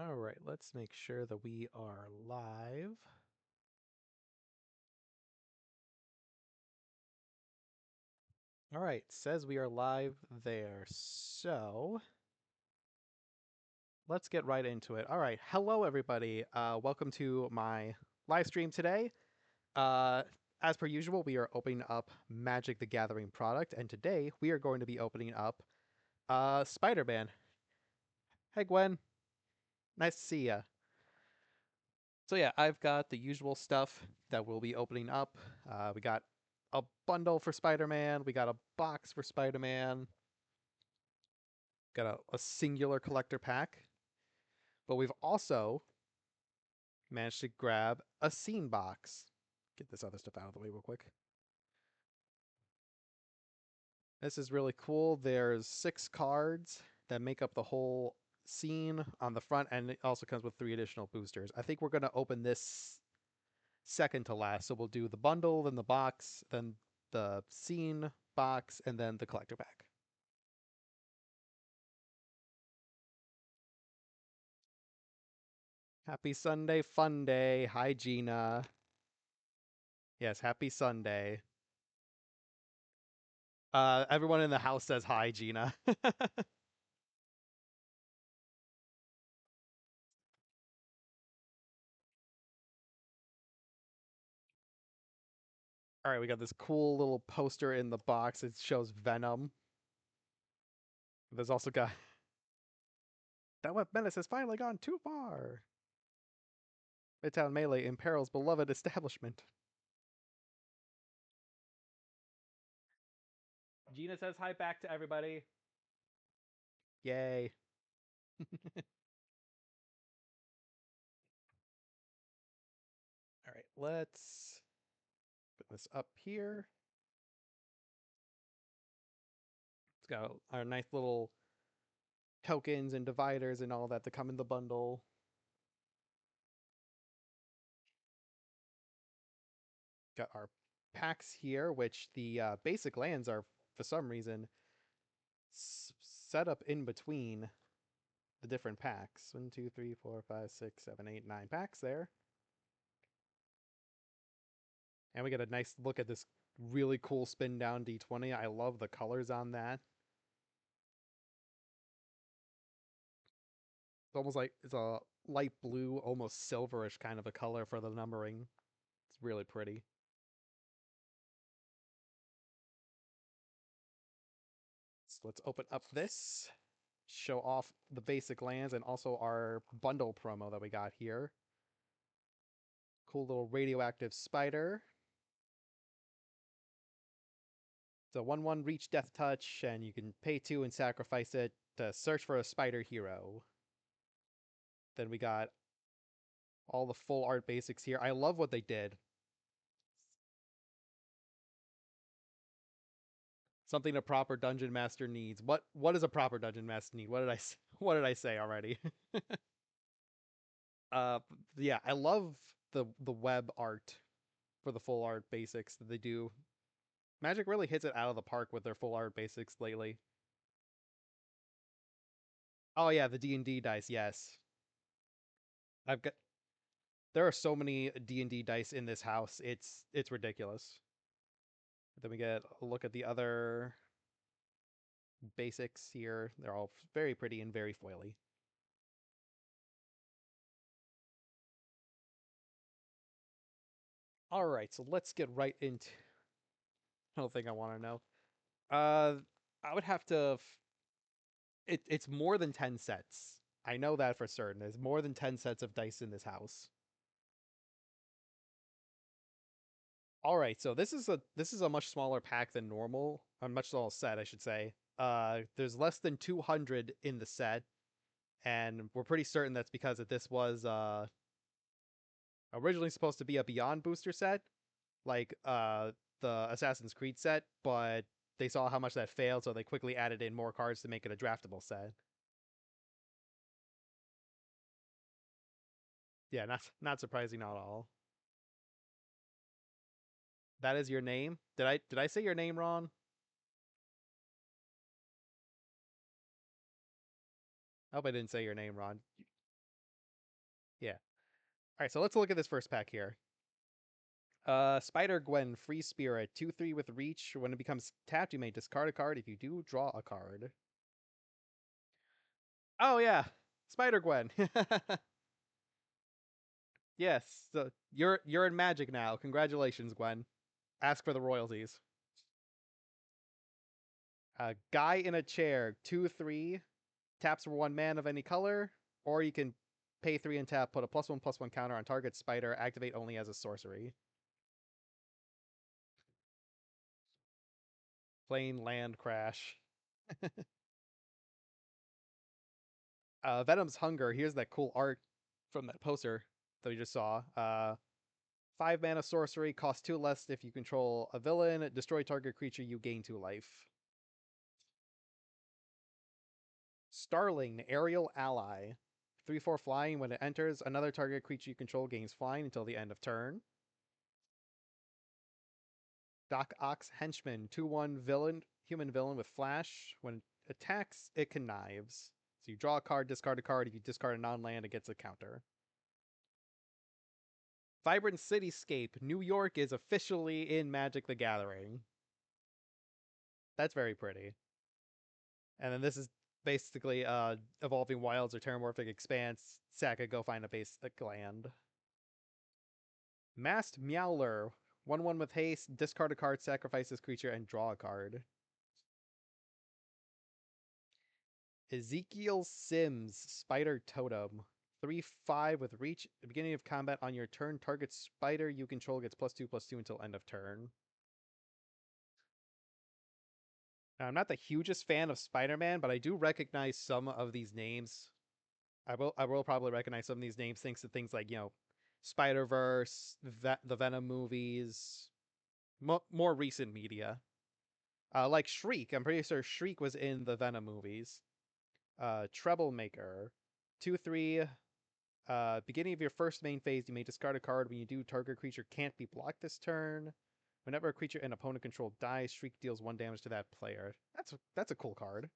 All right, let's make sure that we are live. All right, says we are live there. So let's get right into it. All right, hello everybody. Welcome to my live stream today. Uh, as per usual, we are opening up Magic the Gathering product, and today we are going to be opening up Spider-Man. Hey Gwen, nice to see ya. So yeah, I've got the usual stuff that we'll be opening up. We got a bundle for Spider-Man. We got a box for Spider-Man. Got a singular collector pack. But we've also managed to grab a scene box. Get this other stuff out of the way real quick. This is really cool. There's 6 cards that make up the whole scene on the front, and it also comes with 3 additional boosters. I think we're going to open this second to last. So we'll do the bundle, then the box, then the scene box, and then the collector pack. Happy Sunday, fun day. Hi, Gina. Yes, happy Sunday. Everyone in the house says hi, Gina. All right, we got this cool little poster in the box. It shows Venom. There's also got that web menace has finally gone too far. Midtown Melee imperils beloved establishment. Gina says hi back to everybody. Yay. All right, let's put this up here. It's got our nice little tokens and dividers and all that to come in the bundle. Got our packs here, which the basic lands are, for some reason, set up in between the different packs. 1, 2, 3, 4, 5, 6, 7, 8, 9 packs there. And we get a nice look at this really cool spin down D20. I love the colors on that. It's almost like it's a light blue, almost silverish kind of a color for the numbering. It's really pretty. So let's open up this, show off the basic lands and also our bundle promo that we got here. Cool little radioactive spider. It's a 1/1 reach death touch, and you can pay 2 and sacrifice it to search for a spider hero. Then we got all the full art basics here. I love what they did. Something a proper dungeon master needs. What does a proper dungeon master need? What did I say already? uh yeah, I love the web art for the full art basics that they do. Magic really hits it out of the park with their full art basics lately. Oh yeah, the D&D dice, yes. I've got there are so many D&D dice in this house. It's ridiculous. Then we get a look at the other basics here. They're all very pretty and very foily. All right, so let's get right into I don't think I want to know. Uh, I would have to. It's more than 10 sets. I know that for certain. There's more than 10 sets of dice in this house. All right, so this is a much smaller pack than normal. A much smaller set, I should say. There's less than 200 in the set, and we're pretty certain that's because that this was originally supposed to be a Beyond booster set, like the Assassin's Creed set, but they saw how much that failed, so they quickly added in more cards to make it a draftable set. Yeah, not surprising at all. That is your name? Did I say your name wrong? I hope I didn't say your name wrong. Yeah. All right, so let's look at this first pack here. Spider Gwen, Free Spirit, 2/3 with Reach. When it becomes tapped, you may discard a card. If you do, draw a card. Oh yeah, Spider Gwen. Yes, so you're in Magic now. Congratulations, Gwen. Ask for the royalties. Guy in a chair, 2/3, taps for 1 mana of any color, or you can pay 3 and tap, put a +1/+1 counter on target spider, activate only as a sorcery. Plain land crash. Venom's Hunger. Here's that cool art from that poster that we just saw. 5 mana sorcery, costs 2 less if you control a villain. Destroy target creature, you gain 2 life. Starling, Aerial Ally. 3/4 flying. When it enters, another target creature you control gains flying until the end of turn. Doc Ox Henchman, 2/1 villain, human villain with flash. When it attacks, it connives. So you draw a card, discard a card. If you discard a non-land, it gets a counter. Vibrant Cityscape, New York is officially in Magic the Gathering. That's very pretty. And then this is basically Evolving Wilds or Terramorphic Expanse. Sack it, go find a basic land. Masked Meowler, 1/1 with haste, discard a card, sacrifice this creature, and draw a card. Ezekiel Sims, Spider Totem. 3/5 with reach. At the beginning of combat on your turn, target spider you control gets +2/+2 until end of turn. Now, I'm not the hugest fan of Spider-Man, but I do recognize some of these names. I will probably recognize some of these names thanks to things like, Spider-Verse, the Venom movies, more recent media. Like Shriek. I'm pretty sure Shriek was in the Venom movies. Troublemaker. 2/3. Beginning of your first main phase, you may discard a card. When you do, target creature can't be blocked this turn. Whenever a creature an opponent control dies, Shriek deals 1 damage to that player. That's a cool card.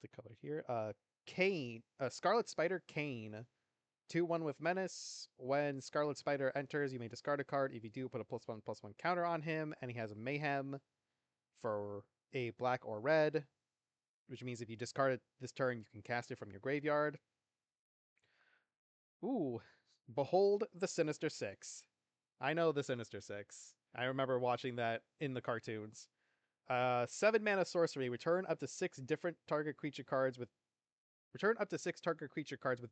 The color here. Kane. Scarlet Spider Kane. 2/1 with Menace. When Scarlet Spider enters, you may discard a card. If you do, put a +1/+1 counter on him, and he has a Mayhem for a black or red, which means if you discard it this turn, you can cast it from your graveyard. Ooh, Behold the Sinister Six. I know the Sinister Six. I remember watching that in the cartoons. 7 mana sorcery. Return up to 6 target creature cards with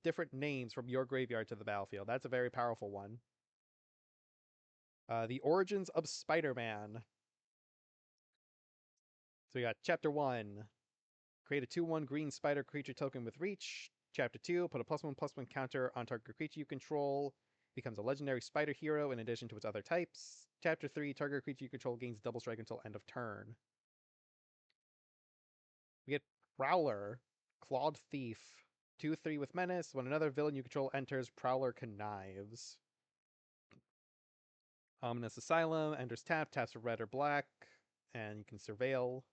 different names from your graveyard to the battlefield. That's a very powerful one. The Origins of Spider-Man. So we got Chapter 1. Create a 2/1 green spider creature token with reach. Chapter 2. Put a +1/+1 counter on target creature you control. Becomes a legendary spider hero in addition to its other types. Chapter 3. Target creature you control gains double strike until end of turn. We get Prowler. Clawed Thief. 2/3 with Menace. When another villain you control enters, Prowler connives. Ominous Asylum. Enters taps for red or black. And you can surveil.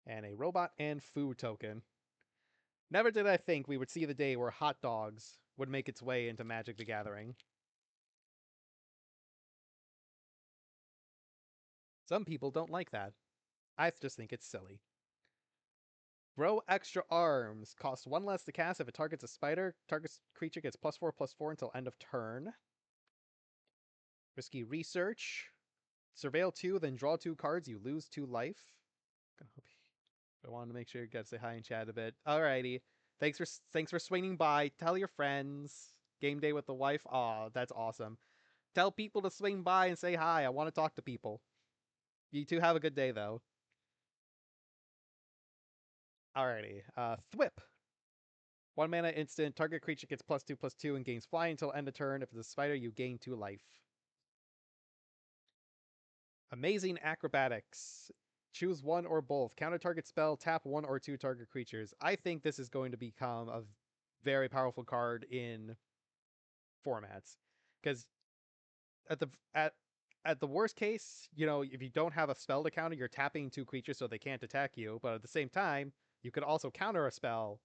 And a robot and food token. Never did I think we would see the day where hot dogs would make its way into Magic the Gathering. Some people don't like that. I just think it's silly. Grow Extra Arms. Costs 1 less to cast if it targets a spider. Target creature gets +4/+4 until end of turn. Risky Research. Surveil 2, then draw 2 cards. You lose 2 life. I wanted to make sure you guys say hi in chat a bit. Alrighty. Thanks for swinging by. Tell your friends. Game day with the wife. Aw, that's awesome. Tell people to swing by and say hi. I want to talk to people. You two have a good day, though. Alrighty. Thwip. 1 mana instant. Target creature gets +2/+2 and gains fly until end of turn. If it's a spider, you gain 2 life. Amazing Acrobatics. Choose one or both. Counter target spell, tap 1 or 2 target creatures. I think this is going to become a very powerful card in formats. Because at the worst case, if you don't have a spell to counter, you're tapping 2 creatures so they can't attack you. But at the same time, you could also counter a spell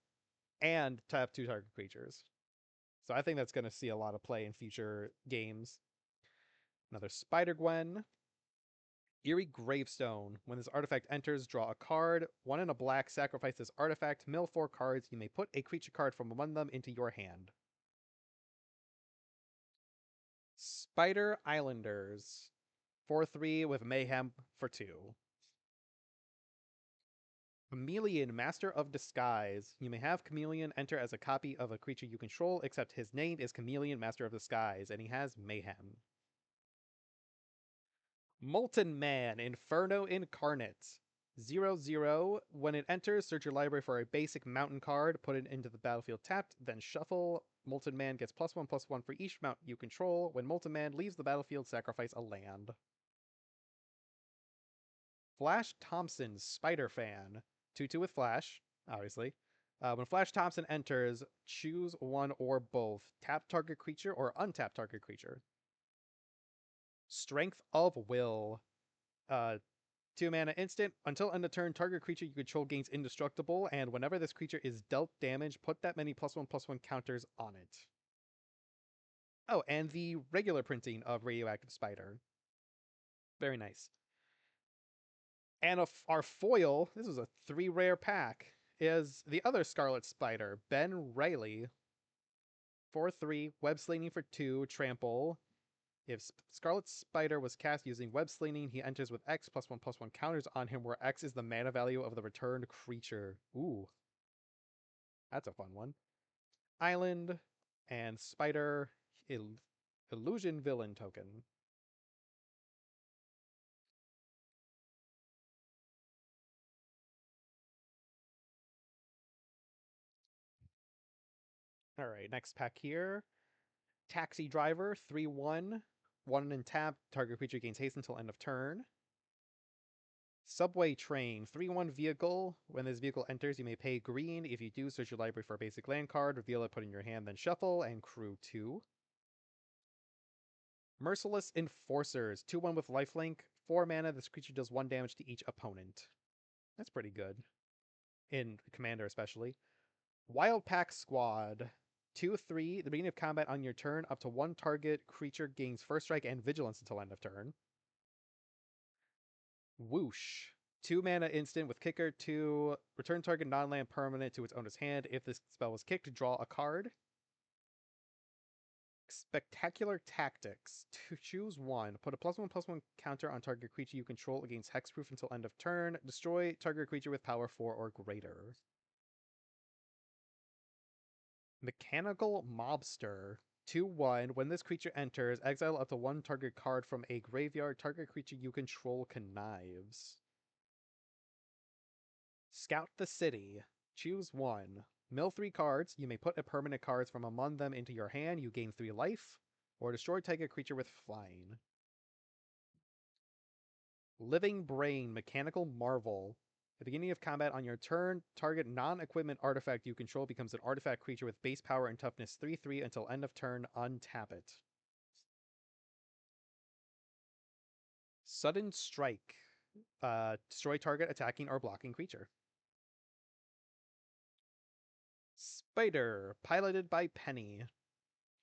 and tap 2 target creatures. So I think that's going to see a lot of play in future games. Another Spider Gwen. Eerie Gravestone. When this artifact enters, draw a card. 1 in a black, sacrifice this artifact, mill 4 cards. You may put a creature card from among them into your hand. Spider Islanders. 4/3 with Mayhem for 2. Chameleon, Master of Disguise. You may have Chameleon enter as a copy of a creature you control, except his name is Chameleon, Master of Disguise, and he has Mayhem. Molten Man, Inferno Incarnate. 0/0. When it enters, search your library for a basic mountain card, put it into the battlefield tapped, then shuffle. Molten Man gets +1/+1 for each mountain you control. When Molten Man leaves the battlefield, sacrifice a land. Flash Thompson, Spider Fan. 2/2 with Flash, obviously. When Flash Thompson enters, choose one or both. Tap target creature or untap target creature. Strength of Will. 2 mana instant. Until end of turn, target creature you control gains indestructible, and whenever this creature is dealt damage, put that many +1/+1 counters on it. Oh, and the regular printing of Radioactive Spider. Very nice. And our foil, this is a 3 rare pack, is the other Scarlet Spider, Ben Riley. 4/3, web slinging for 2, trample. If Scarlet Spider was cast using web slinging, he enters with X +1/+1 counters on him, where X is the mana value of the returned creature. Ooh, that's a fun one. Island and Spider Illusion Villain token. All right, next pack here. Taxi Driver, 3/1. 1 in tap, target creature gains haste until end of turn. Subway Train, 3/1 vehicle. When this vehicle enters, you may pay green. If you do, search your library for a basic land card, reveal it, put it in your hand, then shuffle, and crew 2. Merciless Enforcers, 2/1 with lifelink. 4 mana, this creature does 1 damage to each opponent. That's pretty good. In Commander, especially. Wild Pack Squad, 2/3. The beginning of combat on your turn, up to 1 target creature gains First Strike and Vigilance until end of turn. Whoosh. 2 mana instant with kicker 2. Return target non-land permanent to its owner's hand. If this spell was kicked, draw a card. Spectacular Tactics. Choose 1. Put a +1/+1 counter on target creature you control against hexproof until end of turn. Destroy target creature with power 4 or greater. Mechanical Mobster. 2/1. When this creature enters, exile up to 1 target card from a graveyard. Target creature you control connives. Scout the City. Choose 1. Mill 3 cards. You may put a permanent cards from among them into your hand. You gain 3 life. Or destroy target creature with flying. Living Brain, Mechanical Marvel. At the beginning of combat on your turn, target non-equipment artifact you control becomes an artifact creature with base power and toughness 3/3 until end of turn. Untap it. Sudden Strike. Destroy target attacking or blocking creature. Spider, piloted by Penny.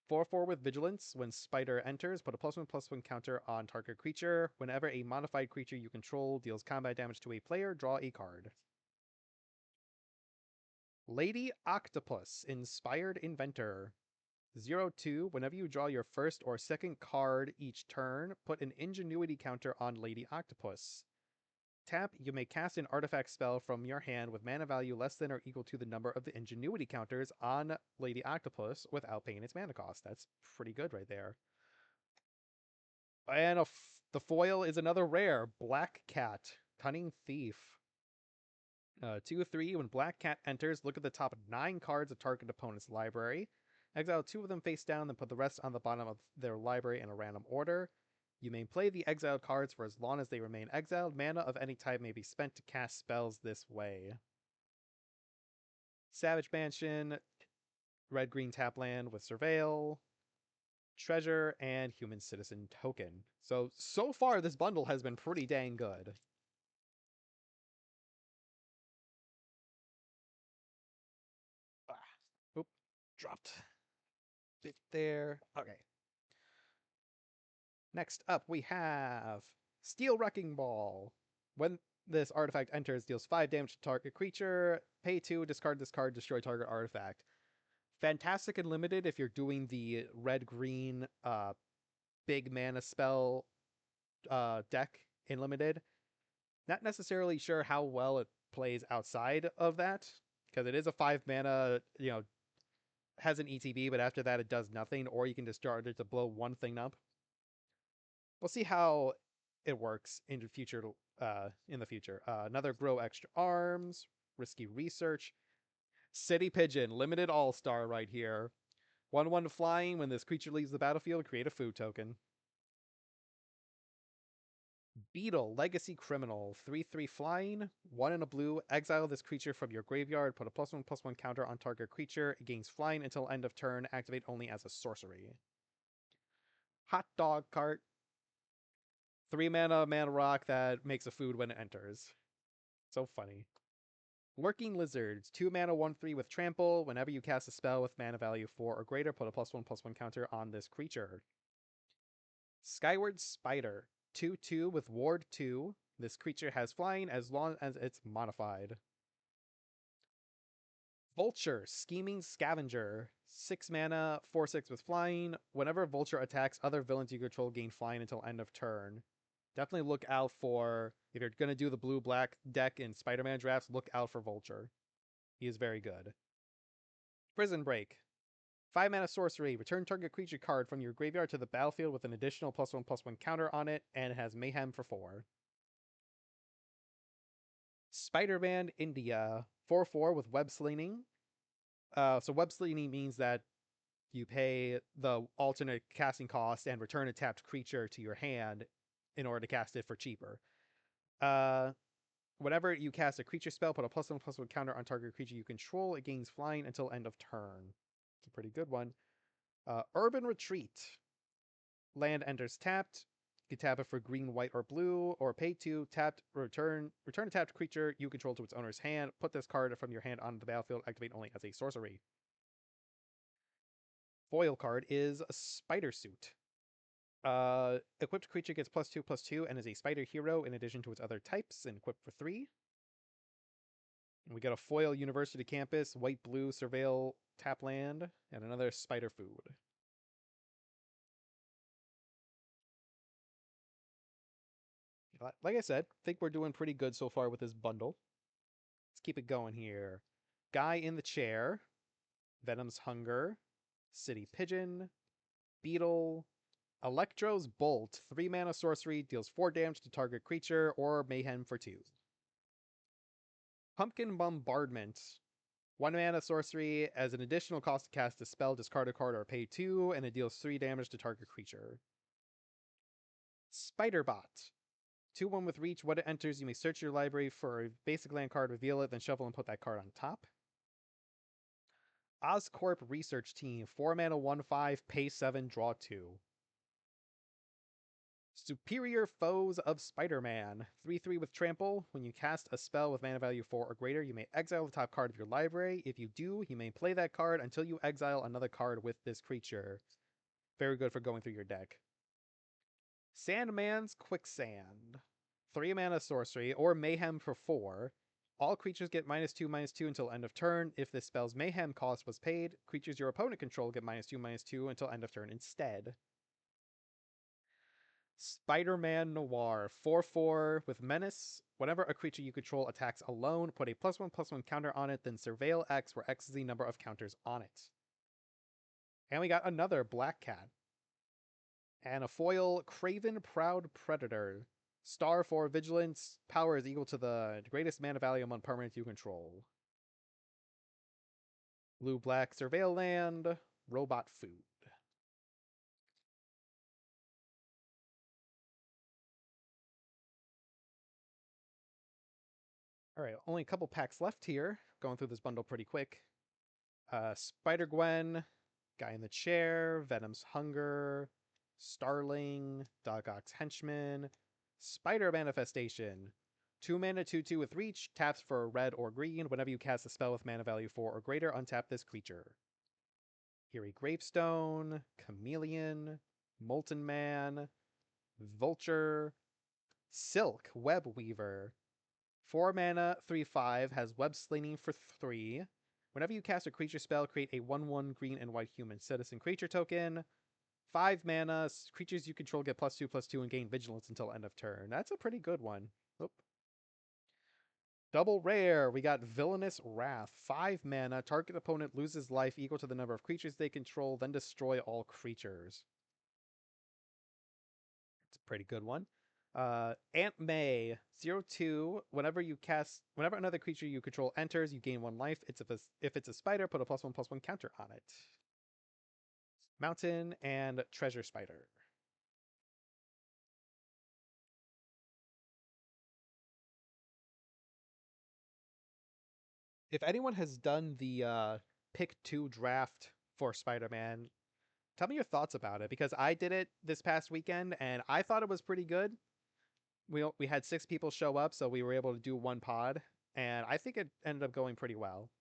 4/4 with Vigilance. When Spider enters, put a +1/+1 counter on target creature. Whenever a modified creature you control deals combat damage to a player, draw a card. Lady Octopus, Inspired Inventor. 0/2. Whenever you draw your first or second card each turn, put an Ingenuity counter on Lady Octopus. Tap, you may cast an artifact spell from your hand with mana value less than or equal to the number of the Ingenuity counters on Lady Octopus without paying its mana cost. That's pretty good right there. And the foil is another rare, Black Cat, Cunning Thief. 2/3. When Black Cat enters, look at the top 9 cards of target opponent's library. Exile 2 of them face down, then put the rest on the bottom of their library in a random order. You may play the exiled cards for as long as they remain exiled. Mana of any type may be spent to cast spells this way. Savage Mansion, red-green tap land with Surveil, Treasure, and Human Citizen token. So far this bundle has been pretty dang good. dropped it there. Okay. Next up, we have Steel Wrecking Ball. When this artifact enters, deals 5 damage to target creature. Pay 2, discard this card, destroy target artifact. Fantastic and limited if you're doing the red-green big mana spell deck in limited. Not necessarily sure how well it plays outside of that, because it is a 5 mana, has an ETB, but after that it does nothing, or you can discard it to blow one thing up. We'll see how it works in the future. Another grow extra arms, risky research, city pigeon, limited all star right here. 1/1 flying. When this creature leaves the battlefield, create a food token. Beetle, legacy criminal, 3/3 flying, 1 in a blue. Exile this creature from your graveyard. Put a +1/+1 counter on target creature. It gains flying until end of turn. Activate only as a sorcery. Hot dog cart. 3 mana rock that makes a food when it enters. So funny. Lurking Lizards, 2 mana 1/3 with trample. Whenever you cast a spell with mana value 4 or greater, put a +1/+1 counter on this creature. Skyward Spider, 2/2 with ward 2. This creature has flying as long as it's modified. Vulture, Scheming Scavenger, 6 mana, 4/6 with flying. Whenever Vulture attacks, other villains you control gain flying until end of turn. Definitely look out for, if you're going to do the blue-black deck in Spider-Man drafts, look out for Vulture. He is very good. Prison Break. 5 mana sorcery. Return target creature card from your graveyard to the battlefield with an additional +1/+1 counter on it, and it has Mayhem for 4. Spider-Man India. 4/4 with web slinging. So web slinging means that you pay the alternate casting cost and return a tapped creature to your hand in order to cast it for cheaper. Whenever you cast a creature spell, put a +1/+1 counter on target creature you control. It gains flying until end of turn. It's a pretty good one. Urban Retreat. Land enters tapped. You can tap it for green, white, or blue, or pay 2, tapped, return a tapped creature you control to its owner's hand. Put this card from your hand onto the battlefield. Activate only as a sorcery. Foil card is a Spider Suit. Equipped creature gets +2/+2 and is a spider hero in addition to its other types, and equipped for 3. And we got a foil University Campus, white-blue surveil tap land, and another spider food. Like I said, I think we're doing pretty good so far with this bundle. Let's keep it going here. Guy in the Chair, Venom's Hunger, City Pigeon, Beetle, Electro's Bolt, 3 mana sorcery, deals 4 damage to target creature, or Mayhem for 2. Pumpkin Bombardment, 1 mana sorcery, as an additional cost to cast a spell, discard a card or pay 2, and it deals 3 damage to target creature. Spiderbot, 2/1 with reach. When it enters, you may search your library for a basic land card, reveal it, then shuffle and put that card on top. Oscorp Research Team, 4 mana 1/5, pay 7, draw 2. Superior Foes of Spider-Man, 3/3 with trample. When you cast a spell with mana value 4 or greater, you may exile the top card of your library. If you do, you may play that card until you exile another card with this creature. Very good for going through your deck. Sandman's Quicksand, 3 mana sorcery, or Mayhem for 4. All creatures get -2/-2 until end of turn. If this spell's Mayhem cost was paid, creatures your opponent control get -2/-2 until end of turn instead. Spider-Man Noir, 4/4 with Menace. Whenever a creature you control attacks alone, put a +1/+1 counter on it, then surveil X, where X is the number of counters on it. And we got another Black Cat. And a foil Craven Proud Predator. Star for Vigilance. Power is equal to the greatest mana value among permanents you control. Blue-black Surveil Land. Robot Food. Alright, only a couple packs left here. Going through this bundle pretty quick. Spider-Gwen. Guy in the Chair. Venom's Hunger. Starling. Doc Ock's Henchman. Spider Manifestation. 2 mana 2/2 with reach. Taps for red or green. Whenever you cast a spell with mana value 4 or greater, untap this creature. Eerie Gravestone, Chameleon, Molten Man, Vulture, Silk, Web Weaver. 4 mana, 3/5, has Web Slinging for 3. Whenever you cast a creature spell, create a 1/1 green and white human citizen creature token. 5 mana, creatures you control get +2/+2 and gain vigilance until end of turn. That's a pretty good one. Oop. Double rare, we got Villainous Wrath. 5 mana, target opponent loses life equal to the number of creatures they control, then destroy all creatures. It's a pretty good one. Aunt May, 0/2. Whenever another creature you control enters, you gain 1 life. If it's a spider, put a +1/+1 counter on it. Mountain and Treasure Spider. If anyone has done the pick 2 draft for Spider-Man, tell me your thoughts about it, because I did it this past weekend and I thought it was pretty good. We had 6 people show up, so we were able to do 1 pod, and I think it ended up going pretty well.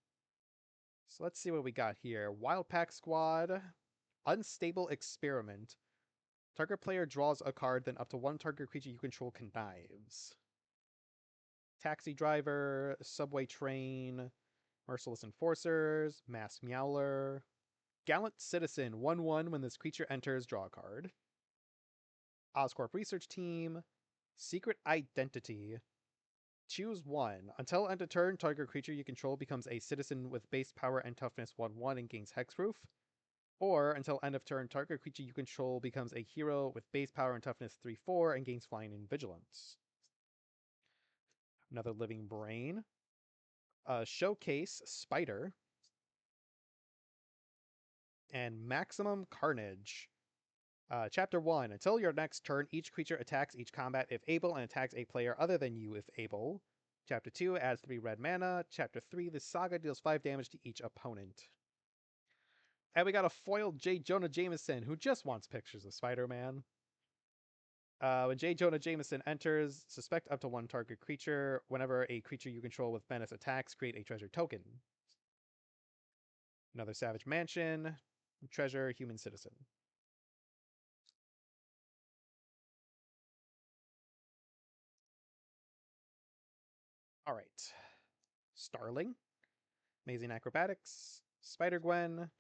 So let's see what we got here. Wild Pack Squad, Unstable Experiment. Target player draws a card, then up to 1 target creature you control connives. Taxi Driver, Subway Train, Merciless Enforcers, Mass Meowler, Gallant Citizen, 1/1. When this creature enters, draw a card. Oscorp Research Team, Secret Identity. Choose 1. Until end of turn, target creature you control becomes a citizen with base power and toughness 1/1 and gains hexproof. Or until end of turn, target creature you control becomes a hero with base power and toughness 3/4 and gains flying and vigilance. Another Living Brain. Showcase Spider. And Maximum Carnage. Chapter 1. Until your next turn, each creature attacks each combat if able and attacks a player other than you if able. Chapter 2 adds 3 red mana. Chapter 3, this saga deals 5 damage to each opponent. And we got a foiled J. Jonah Jameson, who just wants pictures of Spider-Man. When J. Jonah Jameson enters, suspect up to 1 target creature. Whenever a creature you control with menace attacks, create a treasure token. Another Savage Mansion. Treasure, Human Citizen. Alright. Starling. Amazing Acrobatics. Spider-Gwen.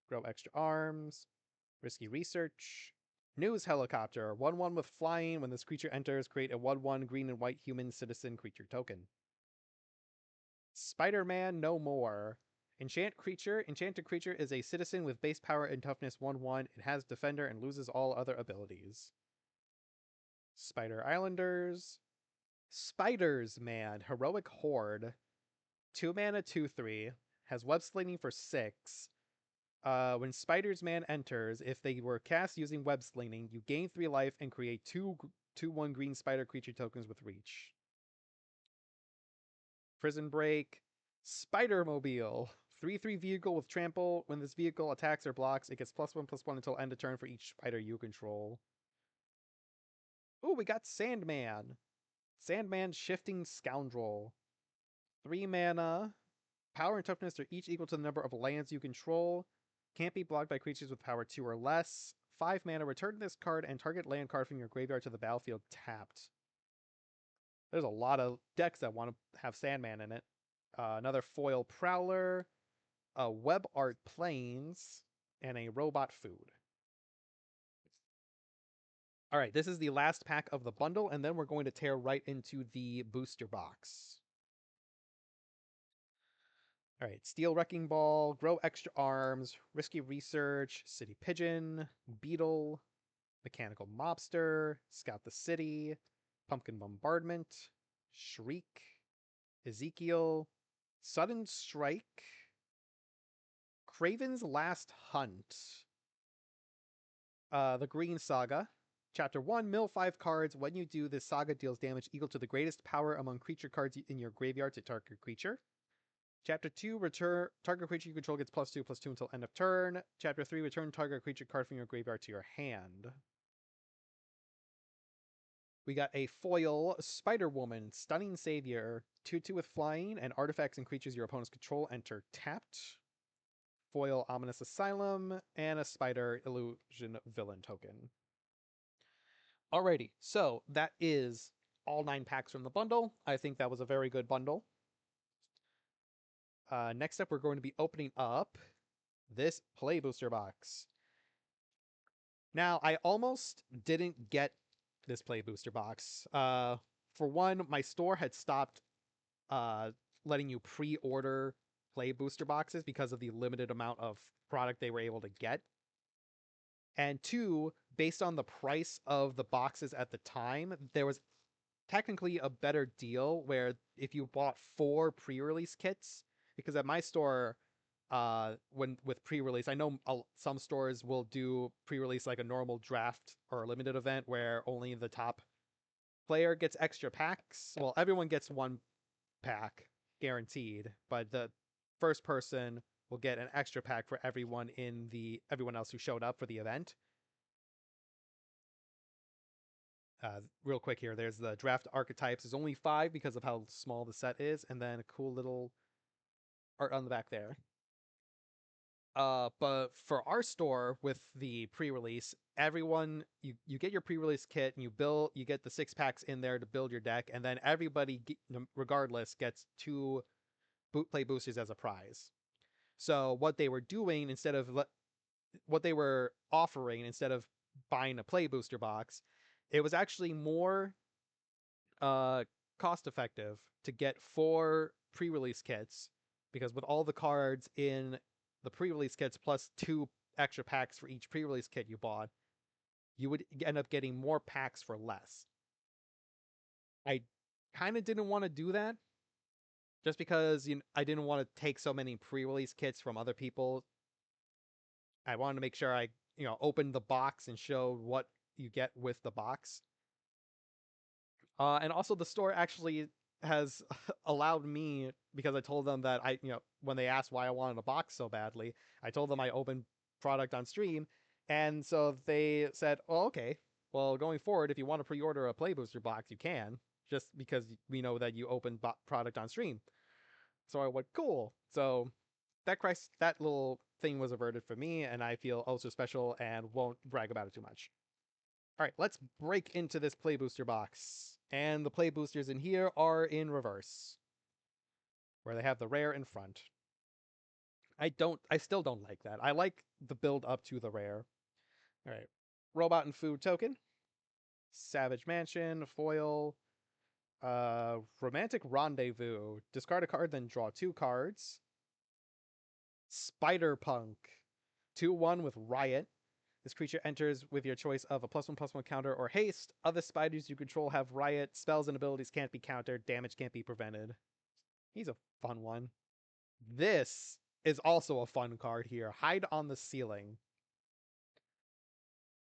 Grow Extra Arms. Risky Research. News Helicopter. 1/1 with flying. When this creature enters, create a 1/1 green and white human citizen creature token. Spider-Man No More. Enchanted creature is a citizen with base power and toughness 1/1. It has defender and loses all other abilities. Spider Islanders. Spiders Man. Heroic Horde. 2 mana, 2/3. Has web slinging for 6. When Spiders Man enters, if they were cast using web slinging, you gain 3 life and create 2/1 green spider creature tokens with reach. Prison Break. Spider-Mobile. 3/3 vehicle with trample. When this vehicle attacks or blocks, it gets +1/+1 until end of turn for each spider you control. Ooh, we got Sandman. Sandman Shifting Scoundrel. 3 mana. Power and toughness are each equal to the number of lands you control. Can't be blocked by creatures with power 2 or less. 5 mana, return this card and target land card from your graveyard to the battlefield tapped. There's a lot of decks that want to have Sandman in it. Another Foil Prowler, a Web Art Plains, and a Robot Food. Alright, this is the last pack of the bundle, and then we're going to tear right into the booster box. Alright, Steel Wrecking Ball, Grow Extra Arms, Risky Research, City Pigeon, Beetle, Mechanical Mobster, Scout the City, Pumpkin Bombardment, Shriek, Ezekiel, Sudden Strike, Craven's Last Hunt, The Green Saga. Chapter 1, mill 5 cards. When you do, this saga deals damage equal to the greatest power among creature cards in your graveyard to target creature. Chapter 2, return target creature you control gets +2/+2 until end of turn. Chapter 3, return target creature card from your graveyard to your hand. We got a foil Spider-Woman, Stunning Savior, 2/2 with flying, and artifacts and creatures your opponents control enter tapped. foil Ominous Asylum, and a Spider Illusion Villain token. Alrighty, so that is all 9 packs from the bundle. I think that was a very good bundle. Next up, we're going to be opening up this Play Booster box. Now, I almost didn't get this Play Booster box. For one, my store had stopped letting you pre-order Play Booster boxes because of the limited amount of product they were able to get. And two, based on the price of the boxes at the time, there was technically a better deal where if you bought 4 pre-release kits, because at my store, when with pre-release, I know some stores will do pre-release like a normal draft or a limited event where only the top player gets extra packs. Well, everyone gets 1 pack guaranteed, but the first person will get an extra pack for everyone else who showed up for the event. Real quick here, there's the draft archetypes. There's only 5 because of how small the set is, and then a cool little art on the back there. But for our store with the pre-release, everyone you get your pre-release kit and you get the 6 packs in there to build your deck, and then everybody regardless gets 2 play boosters as a prize. So what they were doing what they were offering instead of buying a play booster box, it was actually more cost effective to get 4 pre-release kits, because with all the cards in the pre-release kits plus 2 extra packs for each pre-release kit you bought, you would end up getting more packs for less. I kind of didn't want to do that just because I didn't want to take so many pre-release kits from other people. I wanted to make sure I opened the box and showed what you get with the box. And also the store actually has allowed me, because I told them that when they asked why I wanted a box so badly, I told them I opened product on stream, and so they said, "Oh, okay. Well, going forward, if you want to pre-order a Play Booster box, you can, just because we know that you open product on stream." So I went, "Cool." So that little thing was averted for me, and I feel also special and won't brag about it too much. All right, let's break into this Play Booster box. And the Play Boosters in here are in reverse, where they have the rare in front. I still don't like that. I like the build up to the rare. All right, Robot and Food token, Savage Mansion, foil, Romantic Rendezvous. Discard a card, then draw 2 cards. Spider Punk, 2/1 with Riot. This creature enters with your choice of a +1/+1 counter or haste. Other spiders you control have Riot. Spells and abilities can't be countered. Damage can't be prevented. He's a fun one. This is also a fun card here. Hide on the Ceiling.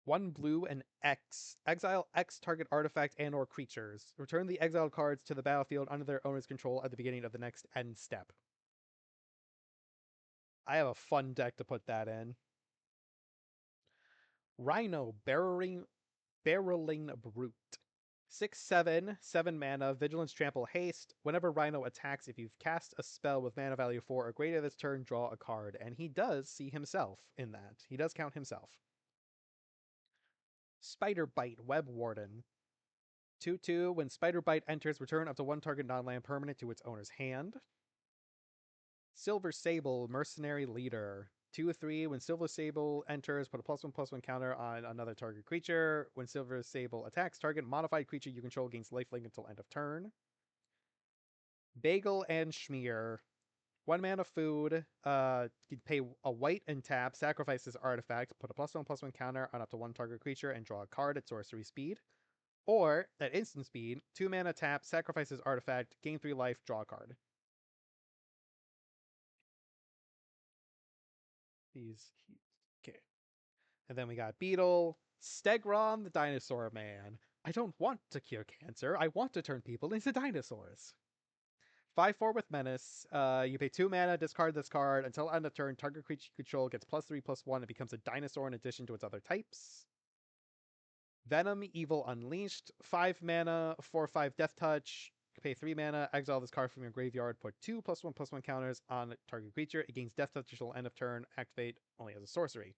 1 blue and X. Exile X target artifact and or creatures. Return the exiled cards to the battlefield under their owner's control at the beginning of the next end step. I have a fun deck to put that in. Rhino, Barreling Brute. 6/7, 7 mana, Vigilance, Trample, Haste. Whenever Rhino attacks, if you've cast a spell with mana value 4 or greater this turn, draw a card. And he does see himself in that. He does count himself. Spider Bite, Web Warden. 2/2, when Spider Bite enters, return up to 1 target non-land permanent to its owner's hand. Silver Sable, Mercenary Leader. 2/3, when Silver Sable enters, put a +1/+1 counter on another target creature. When Silver Sable attacks, target modified creature you control gains lifelink until end of turn. Bagel and Schmear. 1 mana food. You pay a white and tap, sacrifice this artifact, put a +1/+1 counter on up to 1 target creature, and draw a card at sorcery speed. Or, at instant speed, 2 mana tap, sacrifice this artifact, gain 3 life, draw a card. Okay. And then we got Beetle, Stegron the Dinosaur Man. I don't want to cure cancer. I want to turn people into dinosaurs. 5/4 with Menace. You pay 2 mana, discard this card. Until end of turn, target creature you control gets +3/+1 and becomes a dinosaur in addition to its other types. Venom, Evil Unleashed. 5 mana, 4/5 Death Touch. Pay 3 mana, exile this card from your graveyard, put 2+1/+1 counters on target creature. It gains Death Touch until end of turn, activate only as a sorcery.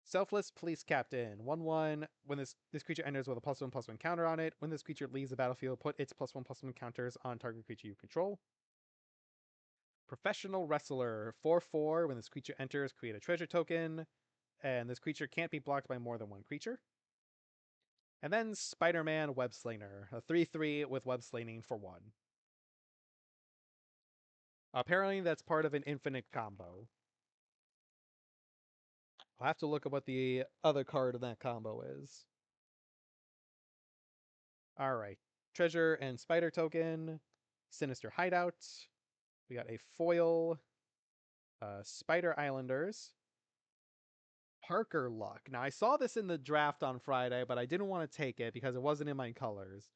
Selfless Police Captain, 1/1. When this creature enters with a +1/+1 counter on it, when this creature leaves the battlefield, put its +1/+1 counters on target creature you control. Professional Wrestler, 4/4. When this creature enters, create a treasure token, and this creature can't be blocked by more than one creature. And then Spider-Man Webslinger, a 3/3 with web slinging for 1. Apparently that's part of an infinite combo. I'll have to look at what the other card in that combo is. Alright. Treasure and Spider token. Sinister Hideout. We got a foil. Spider Islanders. Parker Luck. Now I saw this in the draft on Friday, but I didn't want to take it because it wasn't in my colors.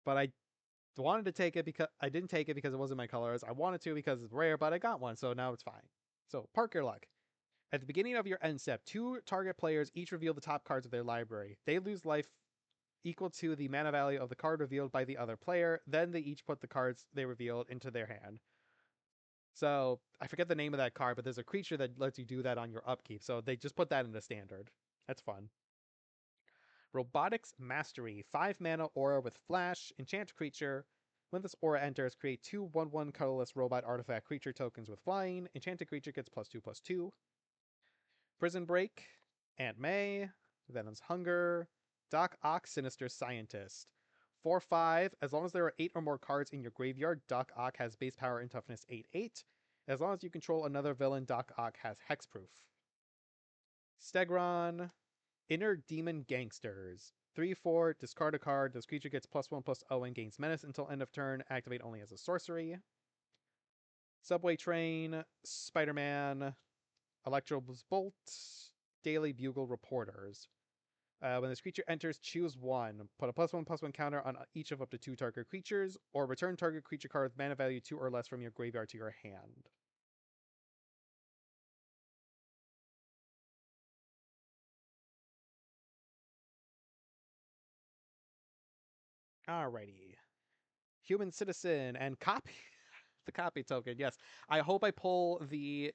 But I wanted to take it because I didn't take it because it wasn't my colors. I wanted to because it's rare, but I got one, so now it's fine. So Parker Luck. At the beginning of your end step, 2 target players each reveal the top cards of their library. They lose life equal to the mana value of the card revealed by the other player. Then they each put the cards they revealed into their hand. So I forget the name of that card, but there's a creature that lets you do that on your upkeep. So they just put that into standard. That's fun. Robotics Mastery, 5 mana aura with flash, enchant creature. When this aura enters, create 2 1/1 colorless robot artifact creature tokens with flying. Enchanted creature gets +2/+2. Prison Break, Aunt May, Venom's Hunger, Doc Ock, Sinister Scientist. 4/5. As long as there are 8 or more cards in your graveyard, Doc Ock has base power and toughness 8/8. As long as you control another villain, Doc Ock has hexproof. Stegron, Inner Demon Gangsters. 3/4. Discard a card. This creature gets +1/+0 and gains menace until end of turn. Activate only as a sorcery. Subway Train, Spider-Man, Electro's Bolt, Daily Bugle Reporters. When this creature enters, choose 1. Put a +1/+1 counter on each of up to 2 target creatures, or return target creature card with mana value 2 or less from your graveyard to your hand. Alrighty. Human Citizen and Copy. The Copy token, yes. I hope I pull the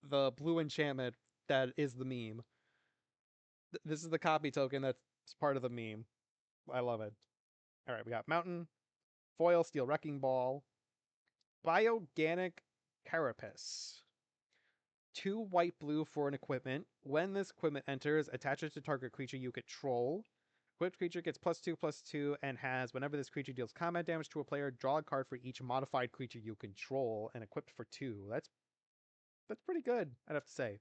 blue enchantment that is the meme. This is the Copy token that's part of the meme. I love it. Alright, we got Mountain, Foil, Steel Wrecking Ball, Bioganic Carapace. 2 white-blue for an equipment. When this equipment enters, attach it to target creature you control. Equipped creature gets +2/+2 and has, whenever this creature deals combat damage to a player, draw a card for each modified creature you control, and equipped for 2. That's pretty good, I'd have to say.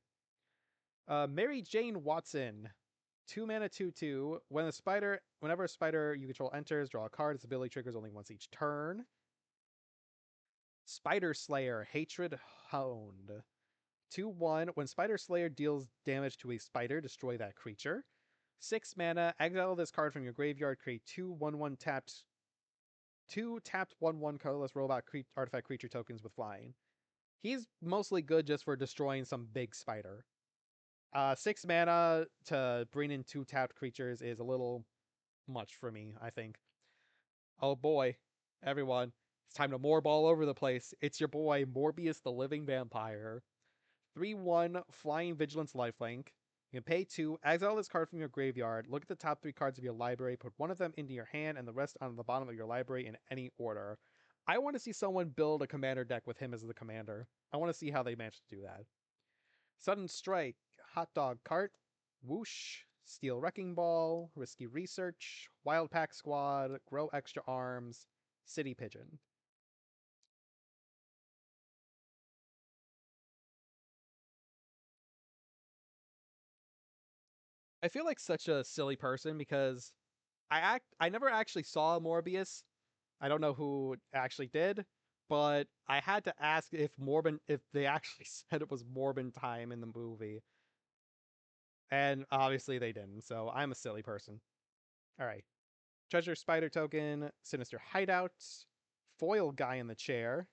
Mary Jane Watson. 2 mana 2/2. Whenever a spider you control enters, draw a card. Its ability triggers only once each turn. Spider Slayer, Hatred Hound. 2/1. When Spider Slayer deals damage to a spider, destroy that creature. 6 mana, exile this card from your graveyard, create 2 1/1 tapped 1/1 colorless robot artifact creature tokens with flying. He's mostly good just for destroying some big spider. 6 mana to bring in 2 tapped creatures is a little much for me, I think. Oh boy, everyone, it's time to morb all over the place. It's your boy, Morbius the Living Vampire. 3/1 Flying Vigilance Lifelink. You can pay 2, exile this card from your graveyard, look at the top 3 cards of your library, put one of them into your hand and the rest on the bottom of your library in any order. I want to see someone build a commander deck with him as the commander. I want to see how they manage to do that. Sudden Strike, Hot Dog Cart, Whoosh, Steel Wrecking Ball, Risky Research, Wild Pack Squad, Grow Extra Arms, City Pigeon. I feel like such a silly person because I never actually saw Morbius. I don't know who actually did, but I had to ask if they actually said it was Morbin time in the movie. And obviously they didn't, so I'm a silly person. Alright. Treasure Spider token, Sinister Hideout, Foil Guy in the Chair,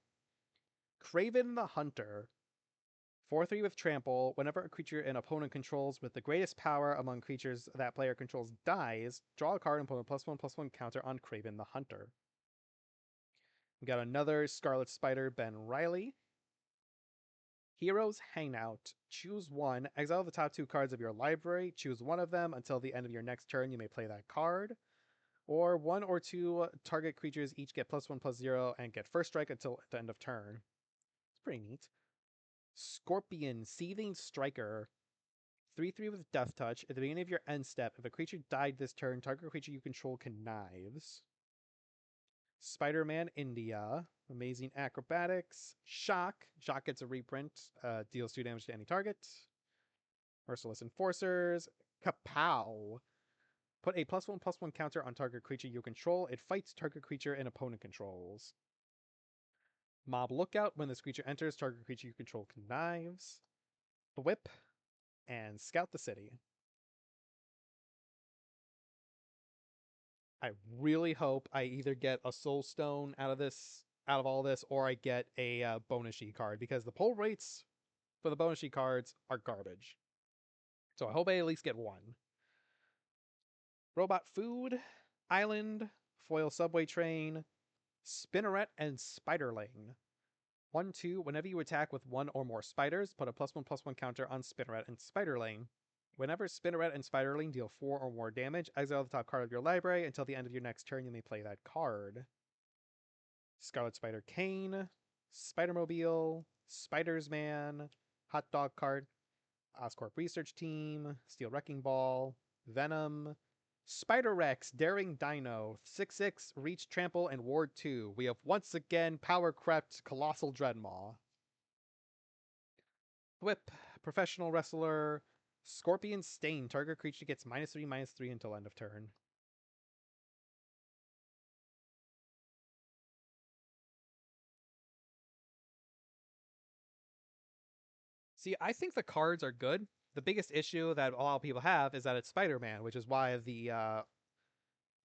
Craven the Hunter. 4/3 with trample. Whenever a creature an opponent controls with the greatest power among creatures that player controls dies, draw a card and put a +1/+1 counter on Craven the Hunter. We got another Scarlet Spider, Ben Riley. Heroes Hangout. Choose one. Exile the top 2 cards of your library. Choose one of them. Until the end of your next turn, you may play that card. Or 1 or 2 target creatures each get +1/+0 and get first strike until the end of turn. It's pretty neat. Scorpion, Seething Striker. 3/3 with Death Touch. At the beginning of your end step, if a creature died this turn, target creature you control connives. Spider-Man India. Amazing Acrobatics. Shock. Shock gets a reprint. Deals 2 damage to any target. Merciless Enforcers. Kapow. Put a +1/+1 counter on target creature you control. It fights target creature and opponent controls. Mob Lookout. When this creature enters, target creature you control connives. Whip. And Scout the City. I really hope I either get a Soul Stone out of all this, or I get a bonus sheet card, because the pull rates for the bonus sheet cards are garbage. So I hope I at least get one. Robot Food, Island, Foil Subway Train, Spinneret, and Spiderling. 1/2. Whenever you attack with 1 or more spiders, put a +1/+1 counter on Spinneret and Spiderling. Whenever Spinneret and Spiderling deal 4 or more damage, exile the top card of your library. Until the end of your next turn, you may play that card. Scarlet Spider Kane, Spidermobile, Spiders Man, Hot Dog Cart, Oscorp Research Team, Steel Wrecking Ball, Venom, Spider Rex, Daring Dino, 6/6, Reach, Trample, and Ward 2. We have once again power crept Colossal Dreadmaw. Whip, Professional Wrestler, Scorpion Stain. Target creature gets -3/-3 until end of turn. See, I think the cards are good. The biggest issue that a lot of people have is that it's Spider-Man, which is why the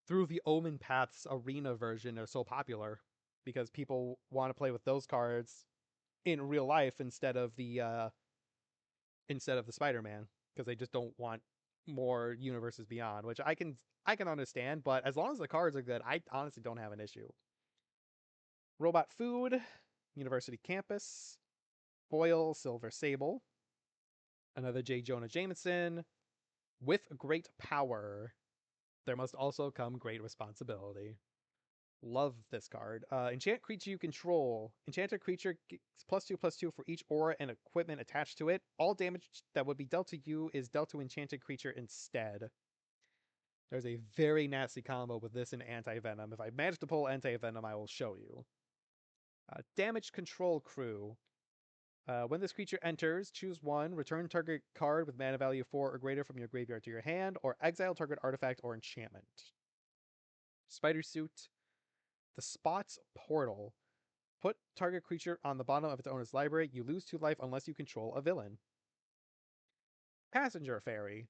Through the Omen Paths arena version are so popular, because people want to play with those cards in real life instead of the Spider-Man, because they just don't want more universes beyond, which I can understand, but as long as the cards are good, I honestly don't have an issue. Robot Food, University Campus, Foil Silver Sable, another J. Jonah Jameson. With great power, there must also come great responsibility. Love this card. Enchant creature you control. Enchanted creature gets +2/+2 for each aura and equipment attached to it. All damage that would be dealt to you is dealt to enchanted creature instead. There's a very nasty combo with this and Anti-Venom. If I manage to pull Anti-Venom, I will show you. Damage Control Crew. When this creature enters, choose one, return target card with mana value 4 or greater from your graveyard to your hand, or exile target artifact or enchantment. Spider Suit. The Spots Portal. Put target creature on the bottom of its owner's library. You lose 2 life unless you control a villain. Passenger Ferry.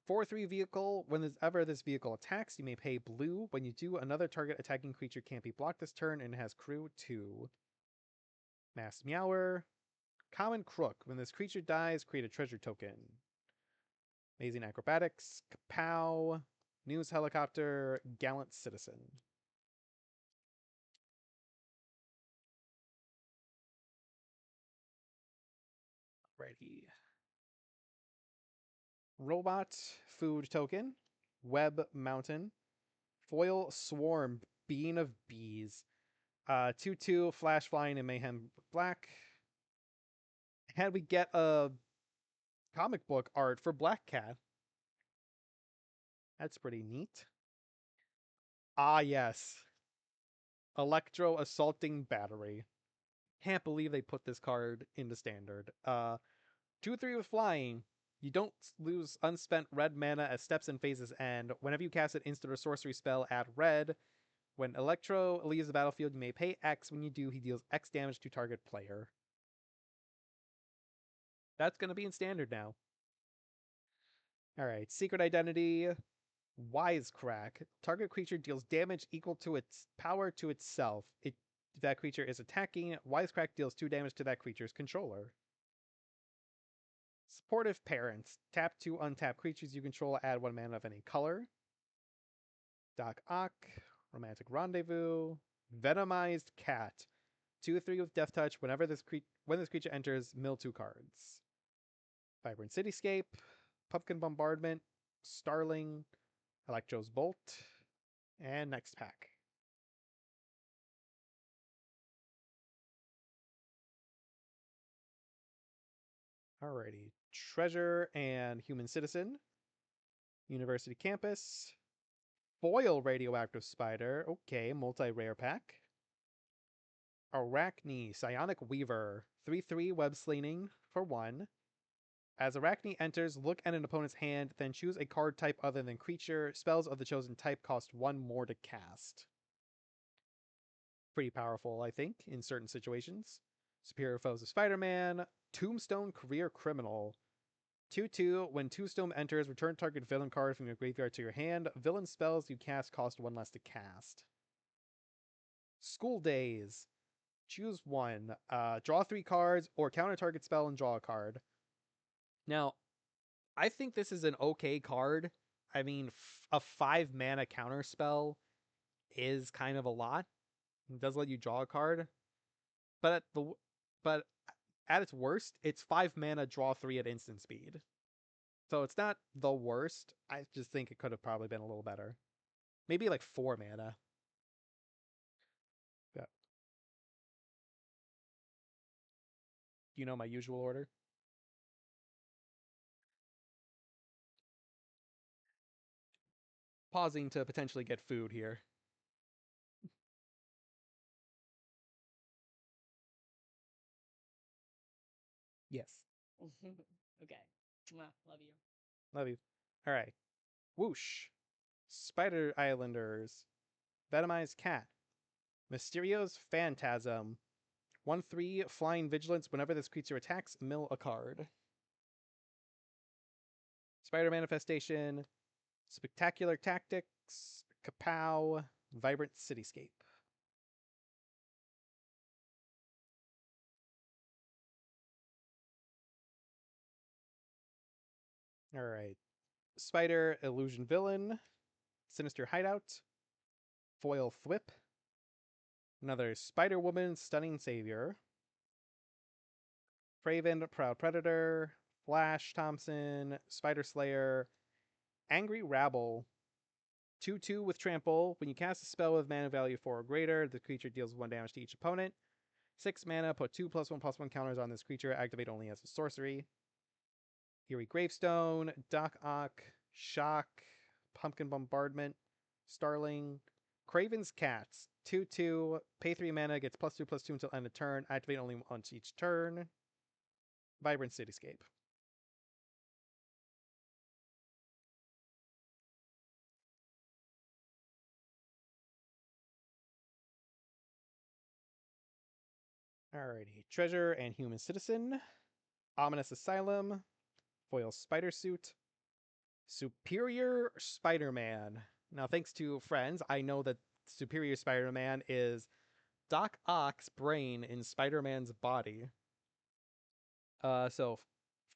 4/3 vehicle. Whenever this vehicle attacks, you may pay blue. When you do, another target attacking creature can't be blocked this turn and has crew 2. Mass Meower. Common Crook. When this creature dies, create a treasure token. Amazing Acrobatics. Kapow. News Helicopter. Gallant Citizen. Alrighty. Robot Food Token. Web Mountain. Foil Swarm. Bean of Bees. 2/2 Flash Flying and Mayhem Black. And we get a comic book art for Black Cat. That's pretty neat. Ah, yes. Electro Assaulting Battery. Can't believe they put this card into standard. 2/3 with flying. You don't lose unspent red mana as steps and phases end. Whenever you cast an instant or sorcery spell, add red. When Electro leaves the battlefield, you may pay X. When you do, he deals X damage to target player. That's going to be in standard now. Alright, Secret Identity. Wisecrack. Target creature deals damage equal to its power to itself. If that creature is attacking, Wisecrack deals 2 damage to that creature's controller. Supportive Parents. Tap 2 untap creatures you control, add 1 mana of any color. Doc Ock. Romantic Rendezvous. Venomized Cat. 2/3 with Death Touch. When this creature enters, mill 2 cards. Vibrant Cityscape. Pumpkin Bombardment. Starling. Electro's Bolt. And next pack. Alrighty. Treasure and Human Citizen. University Campus. Foil Radioactive Spider. Okay, multi-rare pack. Arachne, Psionic Weaver. 3/3 web slinging for 1. As Arachne enters, look at an opponent's hand, then choose a card type other than creature. Spells of the chosen type cost 1 more to cast. Pretty powerful, I think, in certain situations. Superior Foes of Spider-Man. Tombstone Career Criminal. 2/2. When Tombstone enters, return target villain card from your graveyard to your hand. Villain spells you cast cost 1 less to cast. School Days. Choose 1. Draw 3 cards, or counter target spell and draw a card. Now, I think this is an okay card. I mean, a 5 mana counter spell is kind of a lot. It does let you draw a card, but but at its worst, it's 5 mana, draw 3 at instant speed. So it's not the worst. I just think it could have probably been a little better. Maybe like 4 mana. Yeah. Do you know my usual order? Pausing to potentially get food here. Yes. Okay. Mwah, love you. Love you. All right. Whoosh. Spider Islanders. Venomized Cat. Mysterio's Phantasm. 1/3 Flying Vigilance. Whenever this creature attacks, mill a card. Spider Manifestation. Spectacular Tactics. Kapow. Vibrant Cityscape. All right. Spider Illusion Villain. Sinister Hideout. Foil Thwip. Another Spider Woman Stunning Savior. Craven Proud Predator. Flash Thompson. Spider Slayer. Angry Rabble. 2/2 with Trample. When you cast a spell with mana value 4 or greater, the creature deals 1 damage to each opponent. 6 mana, put 2+1/+1 counters on this creature, activate only as a sorcery. Eerie Gravestone, Doc Ock, Shock, Pumpkin Bombardment, Starling, Craven's Cats. 2/2, pay 3 mana, gets +2/+2 until end of turn, activate only once each turn. Vibrant Cityscape. Alrighty. Treasure and Human Citizen. Ominous Asylum. Foil Spider Suit. Superior Spider-Man. Now, thanks to friends, I know that Superior Spider-Man is Doc Ock's brain in Spider-Man's body. So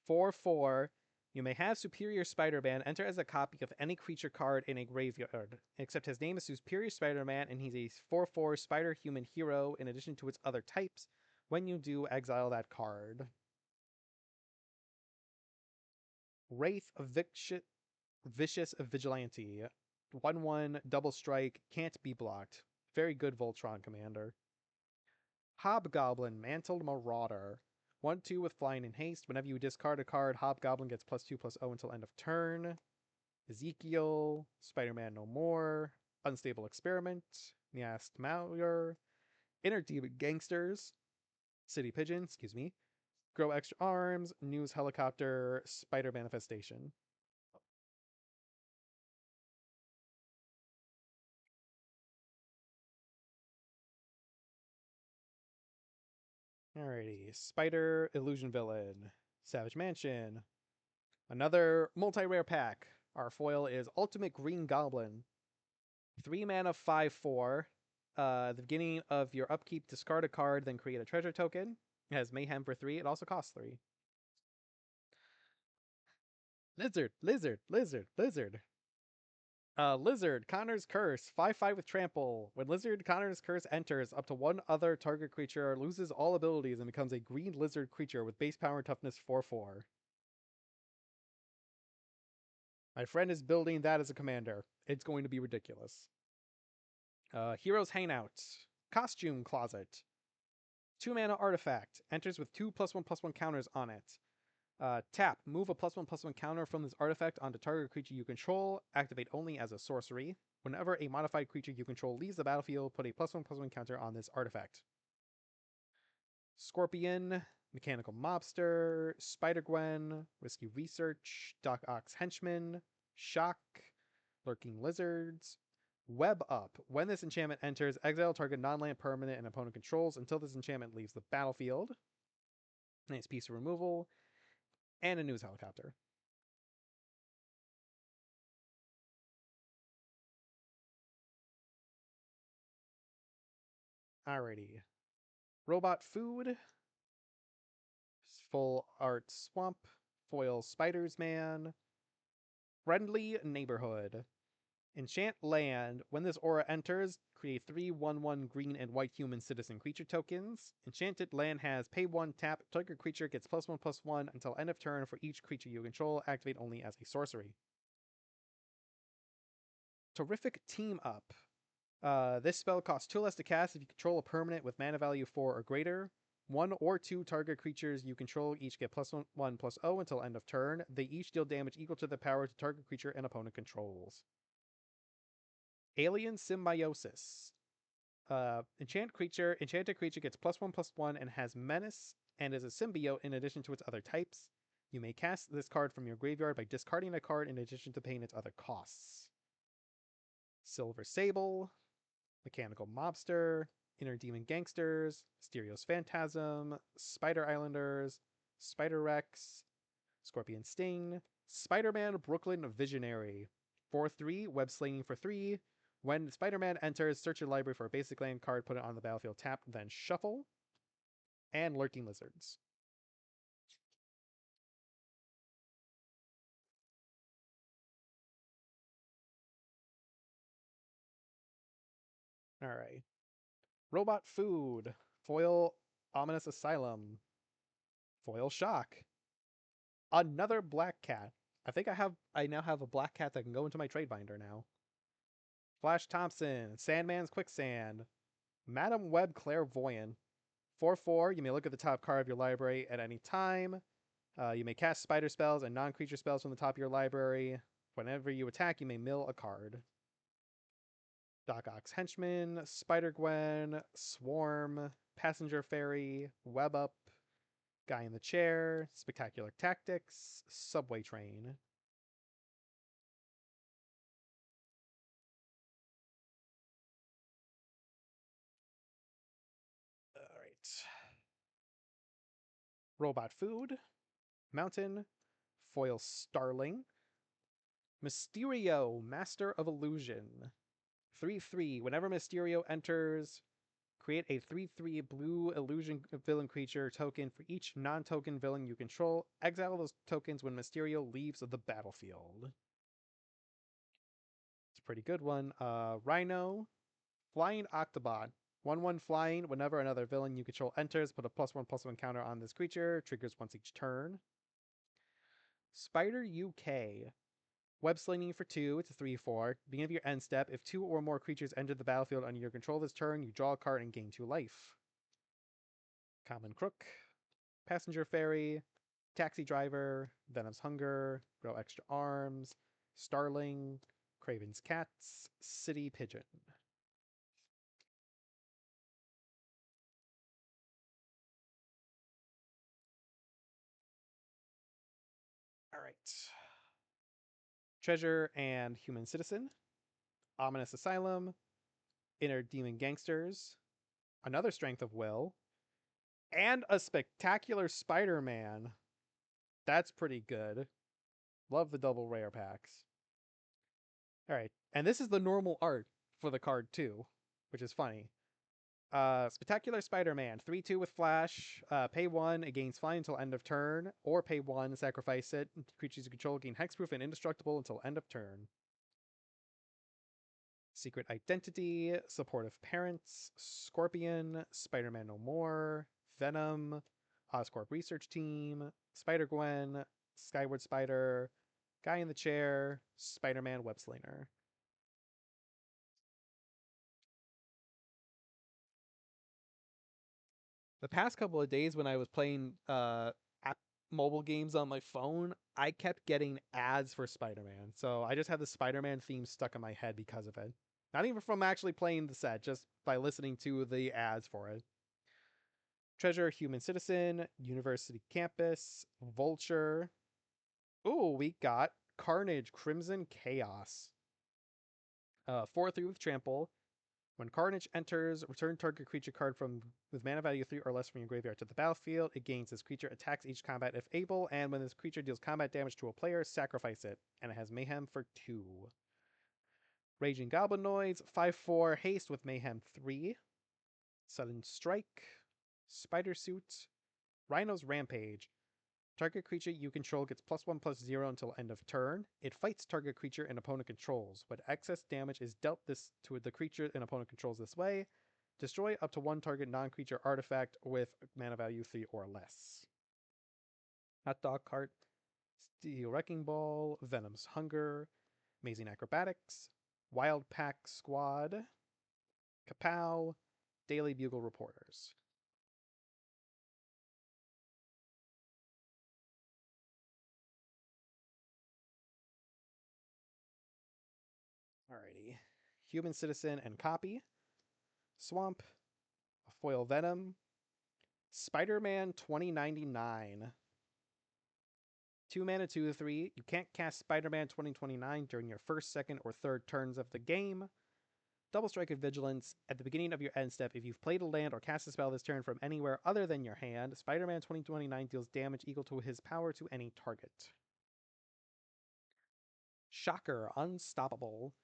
4/4. You may have Superior Spider-Man enter as a copy of any creature card in a graveyard, except his name is Superior Spider-Man, and he's a 4/4 Spider-Human hero in addition to its other types. When you do, exile that card. Wraith Vicious Vigilante. 1/1 double strike, can't be blocked. Very good Voltron commander. Hobgoblin Mantled Marauder. 1/2 with flying and haste. Whenever you discard a card, Hobgoblin gets +2/+0 until end of turn. Ezekiel, Spider-Man No More, Unstable Experiment, Nyast Malure, Inner Demon Gangsters, City Pigeon, excuse me, Grow Extra Arms, News Helicopter, Spider Manifestation. Alrighty, Spider Illusion Villain, Savage Mansion. Another multi-rare pack. Our foil is Ultimate Green Goblin. 3 mana, 5/4. At the beginning of your upkeep, discard a card, then create a treasure token. It has Mayhem for 3. It also costs 3. Lizard, lizard, lizard, lizard. Lizard, Connor's Curse, 5/5 with Trample. When Lizard, Connor's Curse enters, up to one other target creature loses all abilities and becomes a green lizard creature with base power and toughness 4/4. My friend is building that as a commander. It's going to be ridiculous. Heroes Hangout, Costume Closet. 2 mana artifact. Enters with 2+1/+1 counters on it. Tap. Move a +1/+1 counter from this artifact onto target creature you control. Activate only as a sorcery. Whenever a modified creature you control leaves the battlefield, put a +1/+1 counter on this artifact. Scorpion, Mechanical Mobster, Spider-Gwen, Risky Research, Doc Ock's Henchman, Shock, Lurking Lizards, Web Up. When this enchantment enters, exile target non-land permanent and opponent controls until this enchantment leaves the battlefield. Nice piece of removal. And a news helicopter. Alrighty. Robot Food, Full Art Swamp, Foil Spiders Man, Friendly Neighborhood. Enchant land. When this aura enters, create 3/1/1 green and white human citizen creature tokens. Enchanted land has pay 1, tap, target creature gets +1/+1 until end of turn for each creature you control. Activate only as a sorcery. Terrific Team Up. This spell costs 2 less to cast if you control a permanent with mana value 4 or greater. 1 or 2 target creatures you control each get +1/+0 until end of turn. They each deal damage equal to the power to target creature and opponent controls. Alien Symbiosis. Enchanted creature gets +1/+1 and has menace and is a symbiote in addition to its other types. You may cast this card from your graveyard by discarding a card in addition to paying its other costs. Silver Sable, Mechanical Mobster, Inner Demon Gangsters, Mysterious Phantasm, Spider Islanders, Spider Rex, Scorpion Sting, Spider-Man Brooklyn Visionary. 4/3, web slinging for 3. When Spider-Man enters, search your library for a basic land card, put it on the battlefield tapped, then shuffle. And Lurking Lizards. Alright. Robot Food. Foil Ominous Asylum. Foil Shock. Another Black Cat. I now have a Black Cat that can go into my trade binder now. Flash Thompson. Sandman's Quicksand. Madam Web Clairvoyant. 4/4, you may look at the top card of your library at any time. You may cast spider spells and non-creature spells from the top of your library. Whenever you attack, you may mill a card. Doc Ock's Henchman, Spider-Gwen, Swarm, Passenger Ferry, Web Up, Guy in the Chair, Spectacular Tactics, Subway Train. Alright. Robot Food, Mountain, Foil Starling, Mysterio, Master of Illusion. 3/3. Whenever Mysterio enters, create a 3/3 blue illusion villain creature token for each non-token villain you control. Exile those tokens when Mysterio leaves the battlefield. It's a pretty good one. Rhino, Flying Octobot. 1/1 flying. Whenever another villain you control enters, put a +1/+1 counter on this creature. Triggers once each turn. Spider UK. Web slinging for 2, it's a 3/4. Beginning of your end step, if 2 or more creatures enter the battlefield under your control this turn, you draw a card and gain 2 life. Common Crook, Passenger Ferry, Taxi Driver, Venom's Hunger, Grow Extra Arms, Starling, Craven's Cats, City Pigeon. Alright. Treasure and Human Citizen, Ominous Asylum, Inner Demon Gangsters, another Strength of Will, and a Spectacular Spider-Man. That's pretty good. Love the double rare packs. Alright, and this is the normal art for the card too, which is funny. Spectacular Spider-Man, 3/2 with Flash. Pay 1, it gains flying until end of turn, or pay 1, sacrifice it. Creatures you control gain hexproof and indestructible until end of turn. Secret Identity, Supportive Parents, Scorpion, Spider-Man No More, Venom, Oscorp Research Team, Spider-Gwen, Skyward Spider, Guy in the Chair, Spider-Man Webslinger. The past couple of days when I was playing app mobile games on my phone, I kept getting ads for Spider-Man. So I just have the Spider-Man theme stuck in my head because of it. Not even from actually playing the set, just by listening to the ads for it. Treasure, Human Citizen, University Campus, Vulture. Ooh, we got Carnage, Crimson Chaos. 4/3 with Trample. When Carnage enters, return target creature card from with mana value 3 or less from your graveyard to the battlefield. It gains this creature attacks each combat if able, and when this creature deals combat damage to a player, sacrifice it. And it has Mayhem for 2. Raging Goblinoids, 5/4 haste with Mayhem 3. Sudden Strike, Spider Suit, Rhino's Rampage. Target creature you control gets +1/+0 until end of turn. It fights target creature an opponent controls. When excess damage is dealt this to the creature an opponent controls this way, destroy up to 1 target non-creature artifact with mana value 3 or less. Hot Dog Cart, Steel Wrecking Ball, Venom's Hunger, Amazing Acrobatics, Wild Pack Squad, Kapow, Daily Bugle Reporters. Alrighty. Human Citizen and Copy, Swamp, Foil Venom, Spider-Man 2099. 2 mana, 2/3. You can't cast Spider-Man 2029 during your first, second, or third turns of the game. Double Strike and Vigilance. At the beginning of your end step, if you've played a land or cast a spell this turn from anywhere other than your hand, Spider-Man 2029 deals damage equal to his power to any target. Shocker, Unstoppable.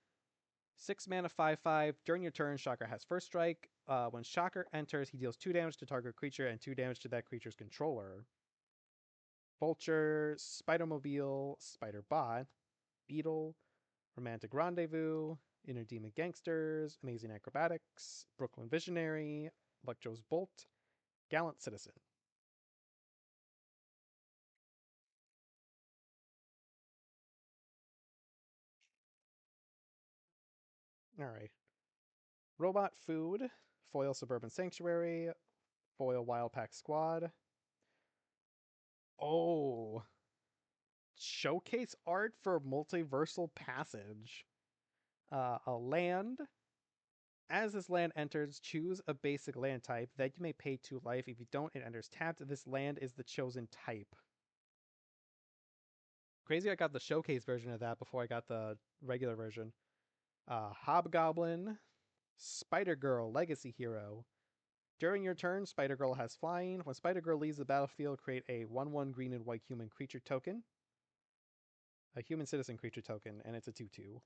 6 mana, 5/5. During your turn, Shocker has first strike. When Shocker enters, he deals 2 damage to target creature and 2 damage to that creature's controller. Vulture, Spider-Mobile, Spider-Bot, Beetle, Romantic Rendezvous, Inner Demon Gangsters, Amazing Acrobatics, Brooklyn Visionary, Electro's Bolt, Gallant Citizen. Alright. Robot Food, Foil Suburban Sanctuary, Foil Wild Pack Squad. Oh, showcase art for Multiversal Passage. A land. As this land enters, choose a basic land type that you may pay 2 life. If you don't, it enters tapped. This land is the chosen type. Crazy I got the showcase version of that before I got the regular version. Hobgoblin, Spider-Girl, Legacy Hero. During your turn, Spider-Girl has flying. When Spider-Girl leaves the battlefield, create a 1/1 green and white human creature token. A human citizen creature token, and it's a 2/2.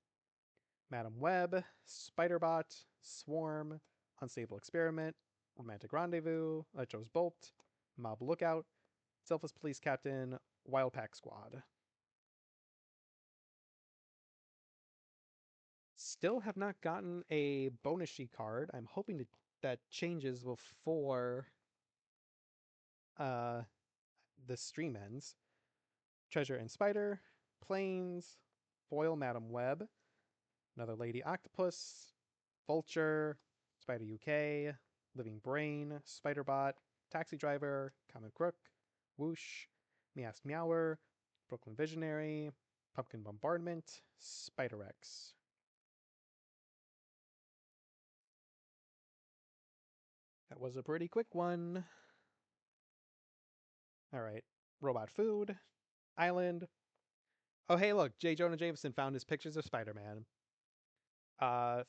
Madam Web, Spider-Bot, Swarm, Unstable Experiment, Romantic Rendezvous, Electro's Bolt, Mob Lookout, Selfless Police Captain, Wild Pack Squad. Still have not gotten a bonus sheet card. I'm hoping that changes before the stream ends. Treasure and Spider, Planes, Foil Madam Web, Another Lady Octopus, Vulture, Spider UK, Living Brain, Spiderbot, Taxi Driver, Comic Crook, Whoosh, Meowst Meower, Brooklyn Visionary, Pumpkin Bombardment, Spider-X. That was a pretty quick one. Alright. Robot Food, Island. Oh, hey, look, J. Jonah Jameson found his pictures of Spider-Man.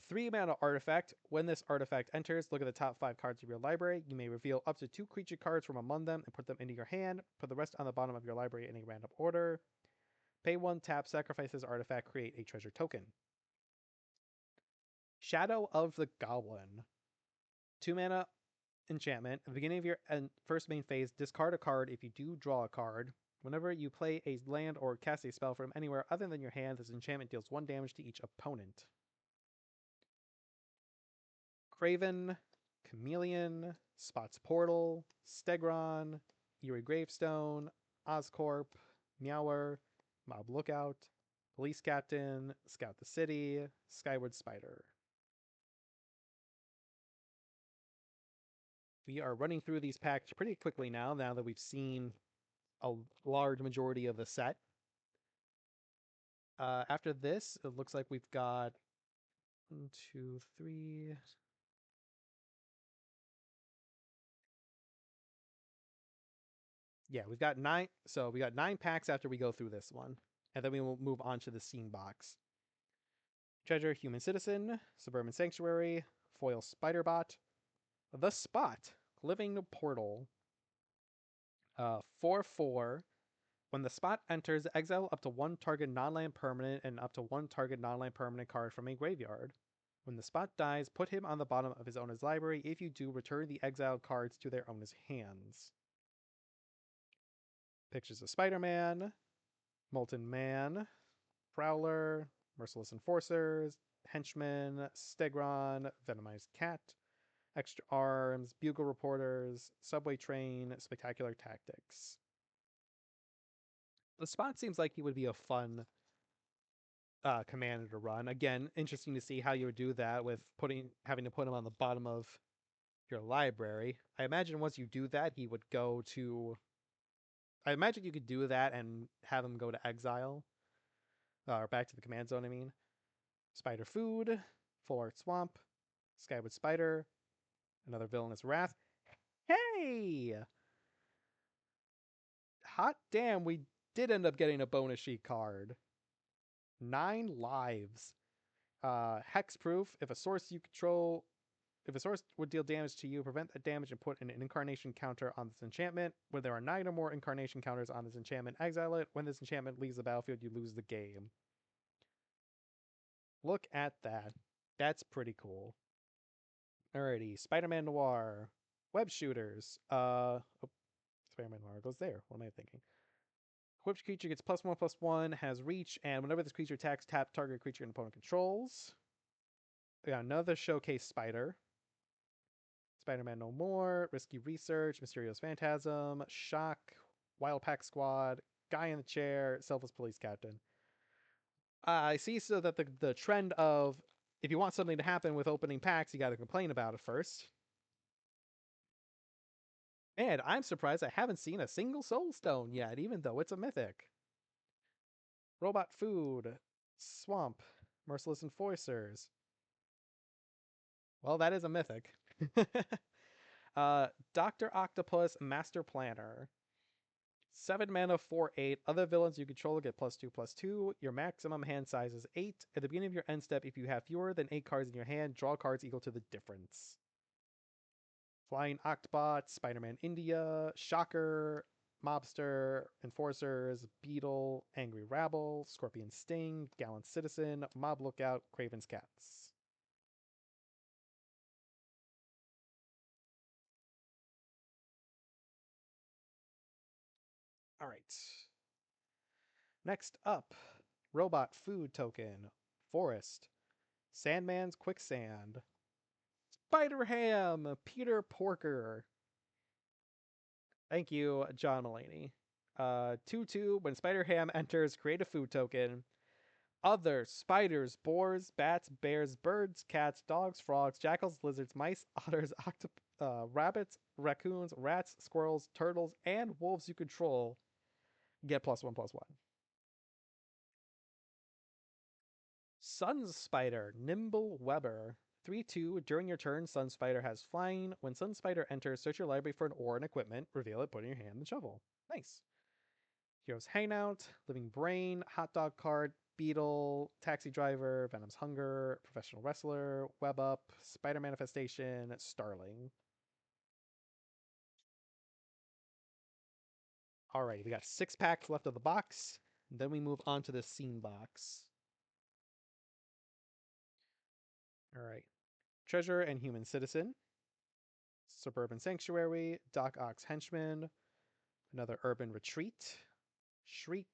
3 mana artifact. When this artifact enters, look at the top 5 cards of your library. You may reveal up to 2 creature cards from among them and put them into your hand. Put the rest on the bottom of your library in a random order. Pay 1, tap, sacrifice this artifact, create a treasure token. Shadow of the Goblin. 2 mana enchantment. At the beginning of your first main phase, discard a card. If you do draw a card, whenever you play a land or cast a spell from anywhere other than your hand, this enchantment deals 1 damage to each opponent. Craven, Chameleon, Spot's Portal, Stegron, Eerie Gravestone, Oscorp, Meower, Mob Lookout, Police Captain, Scout the City, Skyward Spider. We are running through these packs pretty quickly now that we've seen a large majority of the set. After this, it looks like we've got 1, 2, 3. Yeah, we've got 9. So we got 9 packs after we go through this one, and then we will move on to the scene box. Treasure, Human Citizen, Suburban Sanctuary, Foil Spiderbot, The Spot, Living Portal. 4/4. When the spot enters, exile up to 1 target non-land permanent and up to 1 target non-land permanent card from a graveyard. When the spot dies, put him on the bottom of his owner's library. If you do, return the exiled cards to their owner's hands. Pictures of Spider-Man, Molten Man, Prowler, Merciless Enforcers, Henchman, Stegron, Venomized Cat, Extra Arms, Bugle Reporters, Subway Train, Spectacular Tactics. The spot seems like he would be a fun commander to run. Again, interesting to see how you would do that with having to put him on the bottom of your library. I imagine once you do that, he would go to. I imagine you could do that and have him go to exile, or back to the command zone. I mean, Spider Food, Full Art Swamp, Skyward Spider, another Villainous Wrath. Hey, hot damn! We did end up getting a bonus sheet card. 9 lives. Hexproof. If a source would deal damage to you, prevent that damage and put an incarnation counter on this enchantment. When there are 9 or more incarnation counters on this enchantment, exile it. When this enchantment leaves the battlefield, you lose the game. Look at that. That's pretty cool. Alrighty, Spider-Man Noir. Web shooters. Spider-Man Noir goes there. What am I thinking? Equipped creature gets +1/+1, has reach, and whenever this creature attacks, tap target creature an opponent controls. We got another Showcase Spider. Spider-Man No More, Risky Research, Mysterio's Phantasm, Shock, Wild Pack Squad, Guy in the Chair, Selfless Police Captain. I see so that the trend of if you want something to happen with opening packs, you got to complain about it first. And I'm surprised I haven't seen a single Soul Stone yet, even though it's a mythic. Robot Food, Swamp, Merciless Enforcers. Well, that is a mythic. Dr. Octopus, Master Planner. 7 mana, 4/8. Other villains you control get +2/+2. Your maximum hand size is 8. At the beginning of your end step, if you have fewer than 8 cards in your hand, draw cards equal to the difference. Flying Octobot, Spider-Man India, Shocker, Mobster, Enforcers, Beetle, Angry Rabble, Scorpion Sting, Gallant Citizen, Mob Lookout, Craven's Cats. All right. Next up, Robot Food Token, Forest, Sandman's Quicksand, Spider Ham, Peter Porker. Thank you, John Mulaney. 2/2, when Spider Ham enters, create a food token. Other spiders, boars, bats, bears, birds, cats, dogs, frogs, jackals, lizards, mice, otters, rabbits, raccoons, rats, squirrels, turtles, and wolves you control get +1/+1. Sun Spider, Nimble Weber. 3/2. During your turn, Sun Spider has flying. When Sun Spider enters, search your library for an ore and equipment. Reveal it, put it in your hand, and shovel. Nice. Heroes Hangout, Living Brain, Hot Dog Cart, Beetle, Taxi Driver, Venom's Hunger, Professional Wrestler, Web Up, Spider Manifestation, Starling. Alright, we got 6 packs left of the box. Then we move on to the scene box. Alright. Treasure and Human Citizen. Suburban Sanctuary, Doc Ock's Henchman, another Urban Retreat, Shriek,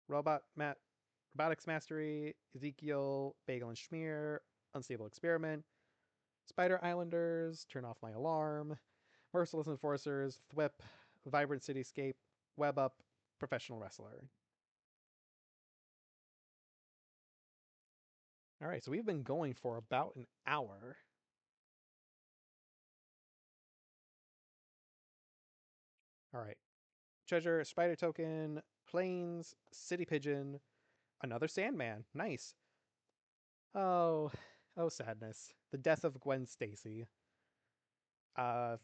Robotics Mastery, Ezekiel, Bagel and Schmear, Unstable Experiment, Spider Islanders, Turn Off My Alarm, Merciless Enforcers, Thwip, Vibrant Cityscape, Web Up, Professional Wrestler. All right, so we've been going for about an hour. All right. Treasure, Spider Token, Plains, City Pigeon, another Sandman. Nice. Oh, oh, sadness. The death of Gwen Stacy. Uh,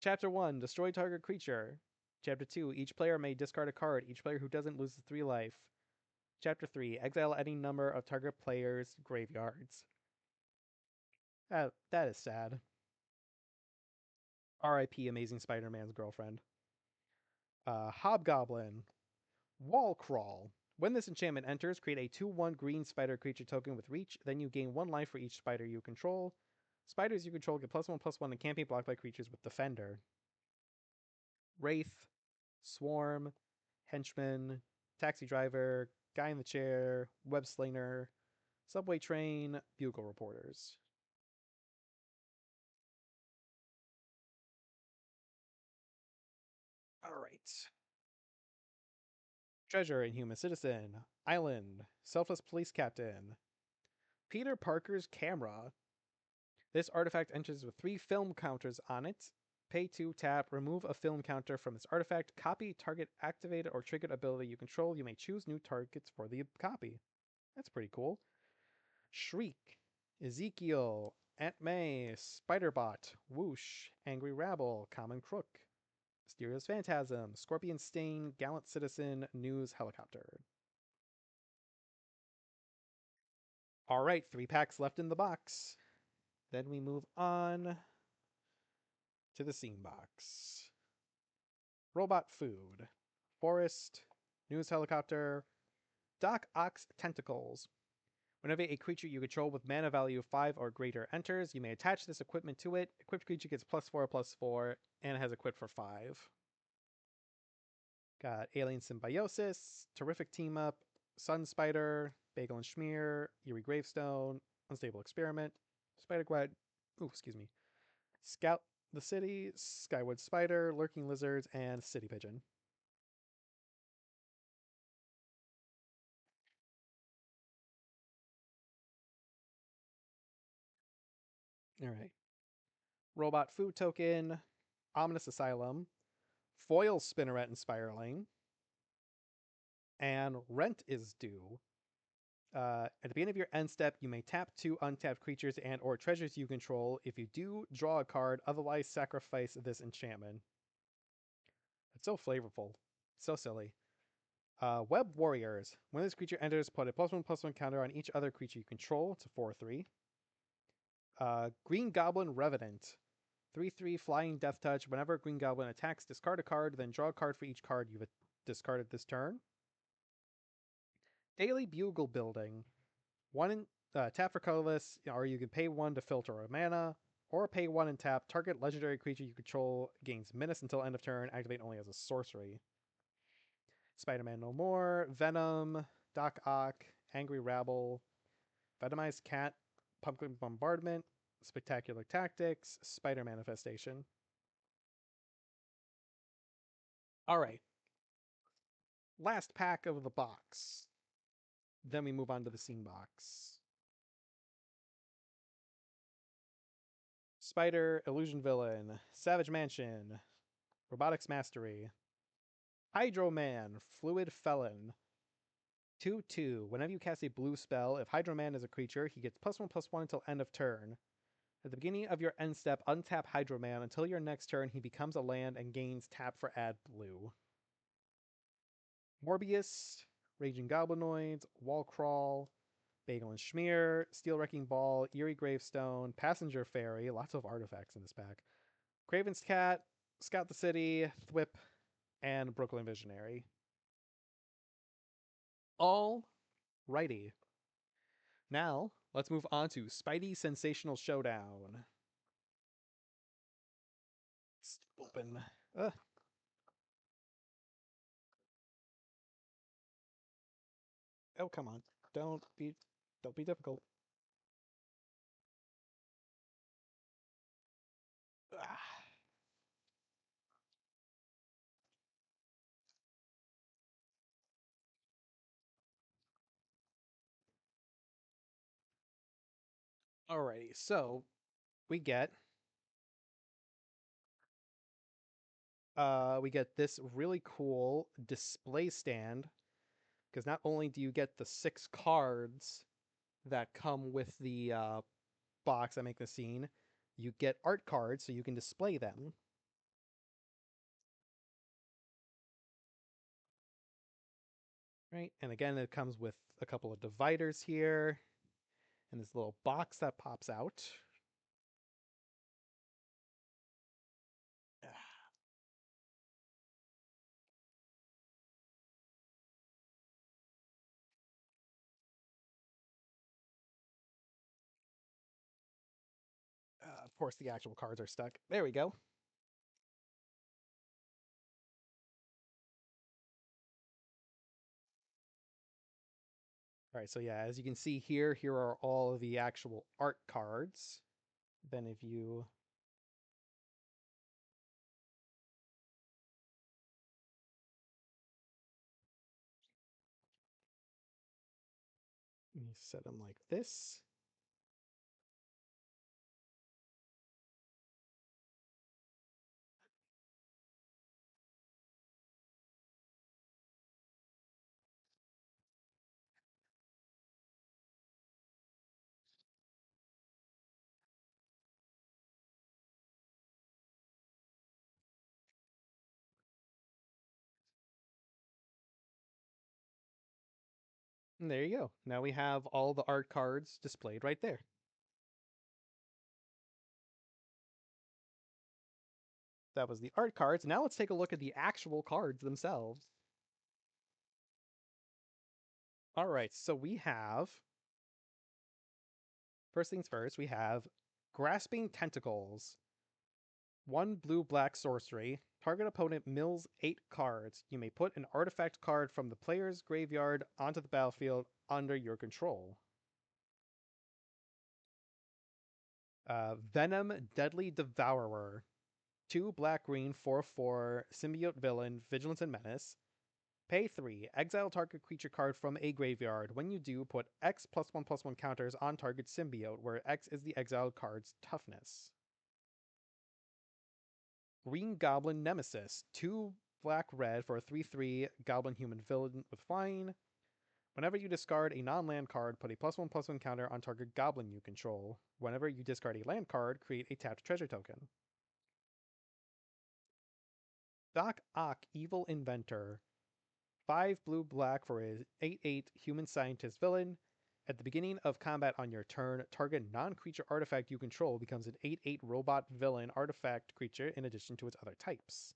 Chapter 1, Destroy Target Creature. Chapter 2, each player may discard a card. Each player who doesn't loses 3 life. Chapter 3, exile any number of target players' graveyards. That is sad. R.I.P. Amazing Spider-Man's girlfriend. Hobgoblin. Wall Crawl. When this enchantment enters, create a 2/1 green spider creature token with reach. Then you gain 1 life for each spider you control. Spiders you control get +1/+1 and can't be blocked by creatures with Defender. Wraith, Swarm, Henchman, Taxi Driver, Guy in the Chair, Web Slinger, Subway Train, Bugle Reporters. All right. Treasure Inhuman Citizen, Island, Selfless Police Captain, Peter Parker's Camera. This artifact enters with 3 film counters on it. Pay 2, tap, remove a film counter from this artifact, copy target activated or triggered ability you control. You may choose new targets for the copy. That's pretty cool. Shriek, Ezekiel, Aunt May, Spiderbot, Whoosh, Angry Rabble, Common Crook, Mysterious Phantasm, Scorpion Stain, Gallant Citizen, News Helicopter. All right, 3 packs left in the box. Then we move on to the scene box. Robot Food, Forest, News Helicopter, Doc Ock's Tentacles. Whenever a creature you control with mana value 5 or greater enters, you may attach this equipment to it. Equipped creature gets +4/+4 and has equipped for 5. Got Alien Symbiosis, Terrific Team Up, Sun Spider, Bagel and Schmear, Eerie Gravestone, Unstable Experiment, Spider Gwen, Scout the City, Skywood Spider, Lurking Lizards, and City Pigeon. All right. Robot Food Token, Ominous Asylum, Foil Spinneret and Spiraling, and Rent is Due. At the beginning of your end step, you may tap 2 untapped creatures and or treasures you control. If you do, draw a card. Otherwise, sacrifice this enchantment. It's so flavorful. So silly. Web Warriors. When this creature enters, put a +1/+1 counter on each other creature you control. It's a 4/3. Green Goblin Revenant. 3/3 Flying Death Touch. Whenever Green Goblin attacks, discard a card, then draw a card for each card you've discarded this turn. Daily Bugle Building. Tap for colorless, or you can pay 1 to filter a mana, or pay 1 and tap. Target legendary creature you control gains menace until end of turn. Activate only as a sorcery. Spider-Man No More, Venom, Doc Ock, Angry Rabble, Venomized Cat, Pumpkin Bombardment, Spectacular Tactics, Spider Manifestation. All right. Last pack of the box. Then we move on to the scene box. Spider, Illusion Villain, Savage Mansion, Robotics Mastery, Hydro Man, Fluid Felon. 2/2. Whenever you cast a blue spell, if Hydro Man is a creature, he gets +1/+1 until end of turn. At the beginning of your end step, untap Hydro Man. Until your next turn, he becomes a land and gains tap for add blue. Morbius, Raging Goblinoids, Wall Crawl, Bagel and Schmear, Steel Wrecking Ball, Eerie Gravestone, Passenger Ferry, lots of artifacts in this pack, Craven's Cat, Scout the City, Thwip, and Brooklyn Visionary. All righty. Now, let's move on to Spidey Sensational Showdown. open. Ugh. Oh, come on. Don't be difficult. Ah. Alrighty, so we get this really cool display stand because not only do you get the 6 cards that come with the box that make the scene, you get art cards so you can display them. Right, and again, it comes with a couple of dividers here and this little box that pops out. Of course, the actual cards are stuck. There we go. All right, so yeah, as you can see here are all of the actual art cards. Then if you set them like this. And there you go. Now we have all the art cards displayed right there. That was the art cards. Now let's take a look at the actual cards themselves. All right, so we have, first things first, we have Grasping Tentacles. 1 blue-black sorcery. Target opponent mills 8 cards. You may put an artifact card from the player's graveyard onto the battlefield under your control. Venom Deadly Devourer. 2 black-green 4/4 symbiote villain, Vigilance and Menace. Pay 3. Exile target creature card from a graveyard. When you do, put X +1/+1 counters on target symbiote, where X is the exiled card's toughness. Green Goblin Nemesis. 2 black-red for a 3/3 Goblin Human Villain with flying. Whenever you discard a non-land card, put a +1/+1 counter on target goblin you control. Whenever you discard a land card, create a tapped treasure token. Doc Ock Evil Inventor. 5 blue-black for a 8/8 human scientist villain. At the beginning of combat on your turn, target non-creature artifact you control becomes an 8/8 robot villain artifact creature in addition to its other types.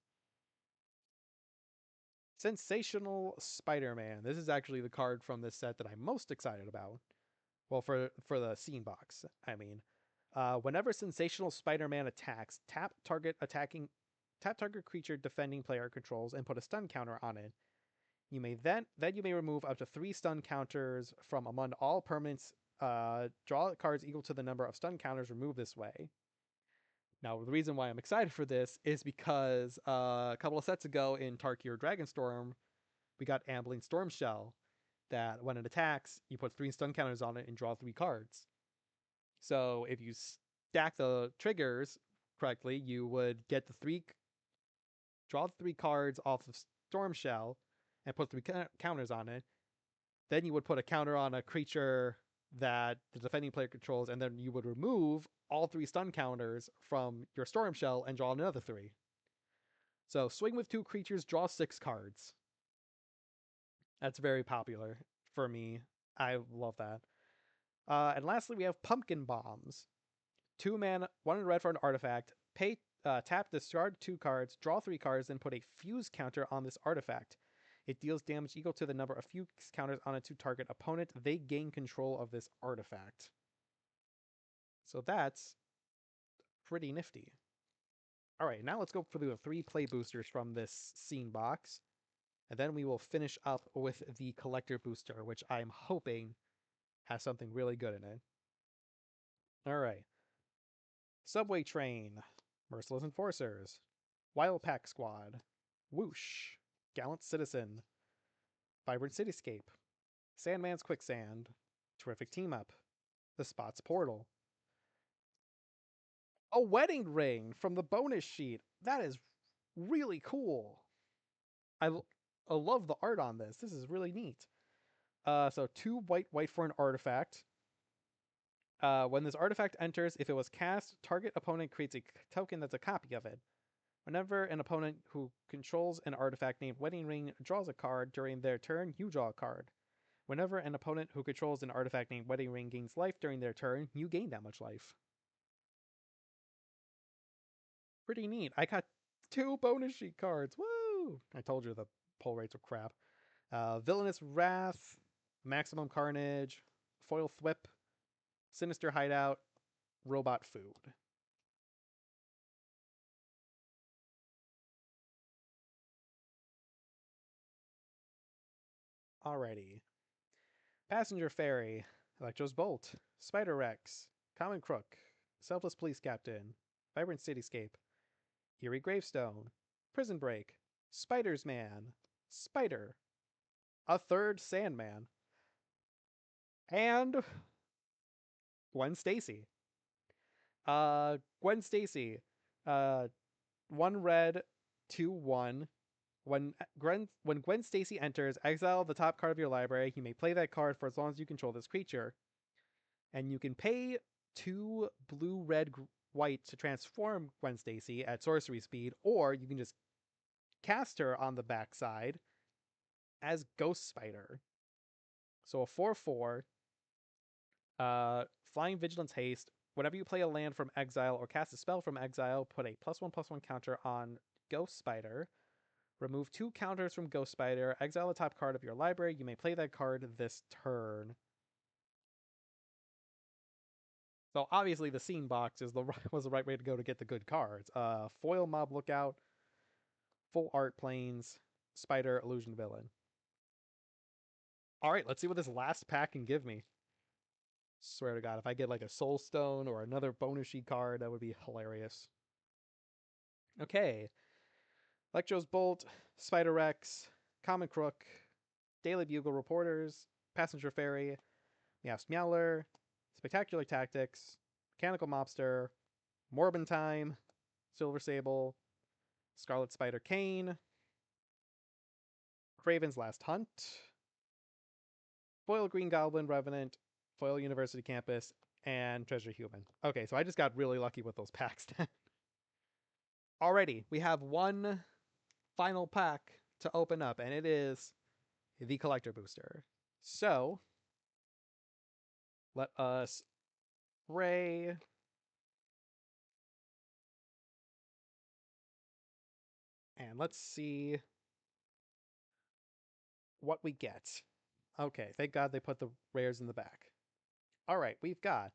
Sensational Spider-Man. This is actually the card from this set that I'm most excited about. Well, for the scene box, I mean. Whenever Sensational Spider-Man attacks, tap target creature defending player controls and put a stun counter on it. You may then you may remove up to 3 stun counters from among all permanents. Draw cards equal to the number of stun counters removed this way. Now, the reason why I'm excited for this is because a couple of sets ago in Tarkir Dragonstorm, we got Ambling Stormshell that when it attacks, you put 3 stun counters on it and draw 3 cards. So if you stack the triggers correctly, you would get draw the 3 cards off of Stormshell and put 3 counters on it. Then you would put a counter on a creature that the defending player controls, and then you would remove all 3 stun counters from your Stormshell and draw another 3. So swing with 2 creatures, draw 6 cards. That's very popular for me. I love that. And lastly, we have Pumpkin Bombs. 2 mana, 1 red for an artifact. Tap, discard 2 cards, draw 3 cards, and put a fuse counter on this artifact. It deals damage equal to the number of fuse counters on a target opponent. They gain control of this artifact. So that's pretty nifty. All right, now let's go for the 3 play boosters from this scene box. And then we will finish up with the collector booster, which I'm hoping has something really good in it. All right. Subway Train, Merciless Enforcers, Wild Pack Squad, Whoosh, Gallant Citizen, Vibrant Cityscape, Sandman's Quicksand, Terrific Team Up, The Spots Portal, a wedding ring from the bonus sheet. That is really cool. I, I love the art on this. This is really neat. So 2 white for an artifact. When this artifact enters, if it was cast, target opponent creates a token that's a copy of it. Whenever an opponent who controls an artifact named Wedding Ring draws a card during their turn, you draw a card. Whenever an opponent who controls an artifact named Wedding Ring gains life during their turn, you gain that much life. Pretty neat. I got 2 bonus sheet cards. Woo! I told you the pull rates were crap. Villainous Wrath, Maximum Carnage, Foil Thwip, Sinister Hideout, Robot Food. Alrighty. Passenger Ferry, Electro's Bolt, Spider Rex, Common Crook, Selfless Police Captain, Vibrant Cityscape, Eerie Gravestone, Prison Break, Spider's Man, Spider, a third Sandman, and Gwen Stacy. Gwen Stacy, uh, 1 red, 2/1. When Gwen Stacy enters, exile the top card of your library. You may play that card for as long as you control this creature. And you can pay 2 blue, red, white to transform Gwen Stacy at sorcery speed, or you can just cast her on the backside as Ghost Spider. So a 4/4, Flying Vigilance Haste. Whenever you play a land from exile or cast a spell from exile, put a +1/+1 counter on Ghost Spider. Remove 2 counters from Ghost Spider. Exile the top card of your library. You may play that card this turn. So obviously the scene box was the right way to go to get the good cards. Foil Mob Lookout, Full Art Planes, Spider Illusion Villain. All right, let's see what this last pack can give me. Swear to God, if I get like a Soul Stone or another bonus sheet card, that would be hilarious. Okay. Electro's Bolt, Spider Rex, Common Crook, Daily Bugle Reporters, Passenger Ferry, Meowst Meowler, Spectacular Tactics, Mechanical Mobster, Morbin Time, Silver Sable, Scarlet Spider Kane, Craven's Last Hunt, Foil Green Goblin Revenant, Foil University Campus, and Treasure Human. Okay, so I just got really lucky with those packs. Alrighty, we have one final pack to open up, and it is the Collector Booster. So, let us spray. And let's see what we get. Okay, thank God they put the rares in the back. Alright, we've got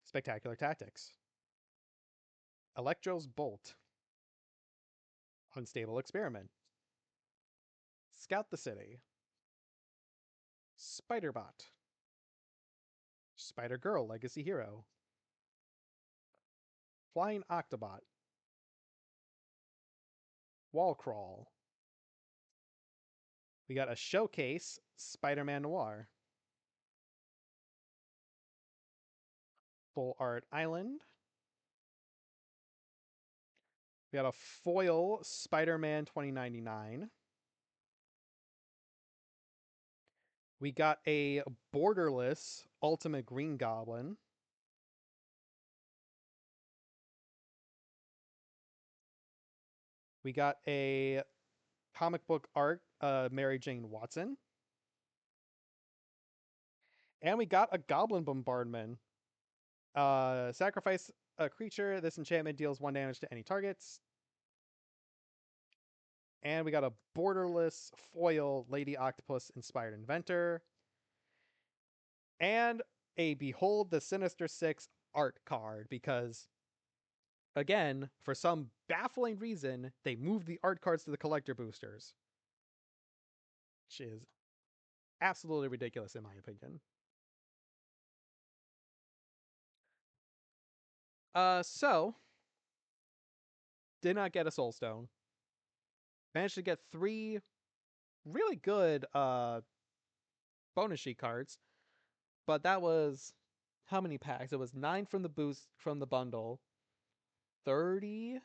Spectacular Tactics, Electro's Bolt, Unstable Experiment, Scout the City, Spiderbot, Spider Girl Legacy Hero, Flying Octobot, Wall Crawl. We got a Showcase Spider-Man Noir, Full Art Island. We got a foil Spider-Man 2099. We got a borderless Ultimate Green Goblin. We got a comic book art, Mary Jane Watson. And we got a Goblin Bombardment. Sacrifice a creature. This enchantment deals 1 damage to any targets. And we got a borderless foil Lady Octopus Inspired Inventor. And a Behold the Sinister Six art card, because Again, for some baffling reason, they moved the art cards to the collector boosters, which is absolutely ridiculous in my opinion. So did not get a soul stone. Managed to get 3 really good bonus sheet cards, but that was how many packs? It was 9 from the boost from the bundle, 30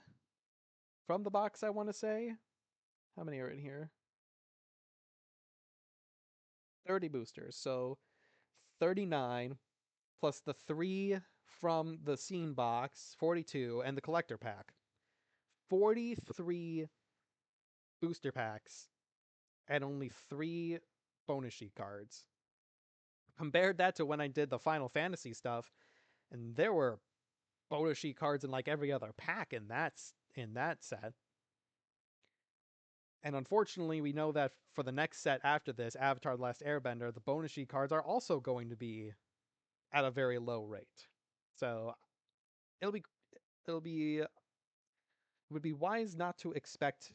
from the box, I want to say. How many are in here? 30 boosters. So 39 plus the 3 from the scene box, 42, and the collector pack. 43 booster packs and only 3 bonus sheet cards. Compared that to when I did the Final Fantasy stuff, and there were bonus sheet cards in like every other pack in that set. And unfortunately, we know that for the next set after this, Avatar: The Last Airbender, the bonus sheet cards are also going to be at a very low rate. So it'll be it'll be it would be wise not to expect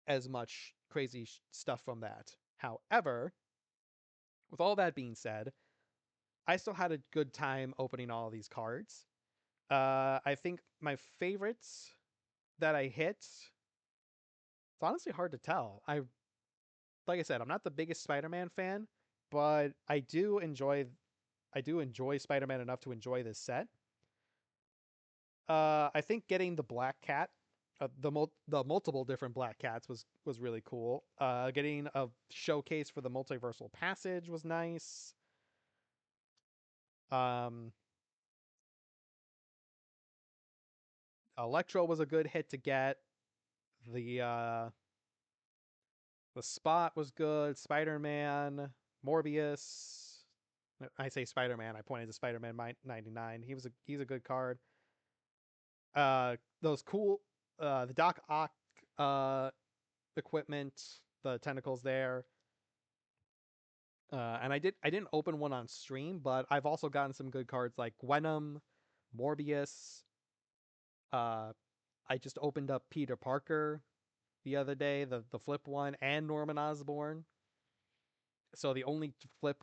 as much crazy stuff from that. However, with all that being said, I still had a good time opening all of these cards. I think my favorites that I hit. It's honestly hard to tell. Like I said, I'm not the biggest Spider-Man fan, but I do enjoy Spider-Man enough to enjoy this set. I think getting the Black Cat, the multiple different Black Cats was really cool. Getting a showcase for the Multiversal Passage was nice. Um, Electro was a good hit to get. The uh, the Spot was good. Spider-Man, Morbius. I say Spider-Man. I pointed to Spider-Man 99. He's a good card. Those cool the Doc Ock equipment, the tentacles there. And I didn't open one on stream, but I've also gotten some good cards like Venom, Morbius. Uh, I just opened up Peter Parker the other day, the flip one, and Norman Osborn. So the only flip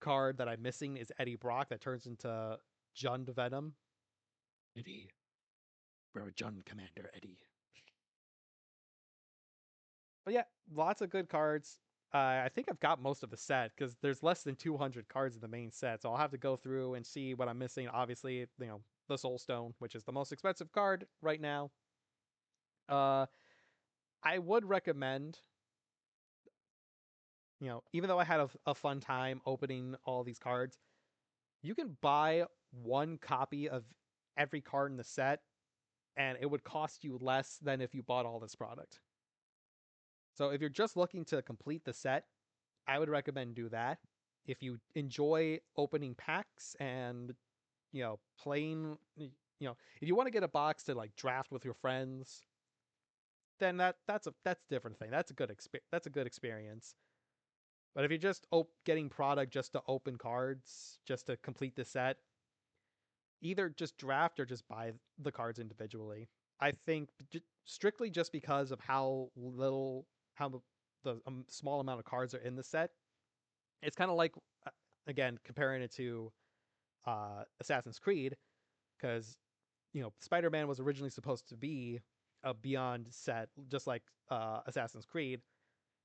card that I'm missing is Eddie Brock that turns into Jund Venom. Eddie, we're a Jund commander, Eddie. But yeah, lots of good cards. I think I've got most of the set because there's less than 200 cards in the main set, so I'll have to go through and see what I'm missing. Obviously, the Soul Stone, which is the most expensive card right now. Uh, I would recommend, even though I had a fun time opening all these cards, you can buy one copy of every card in the set, and it would cost you less than if you bought all this product. So if you're just looking to complete the set, I would recommend do that. If you enjoy opening packs and playing, if you want to get a box to like draft with your friends, then that's a different thing. That's a good experience. But if you're just getting product just to open cards, just to complete the set, either just draft or just buy the cards individually. I think strictly just because of how the small amount of cards are in the set, it's kind of like, again, comparing it to Assassin's Creed, because Spider-Man was originally supposed to be a Beyond set, just like Assassin's Creed,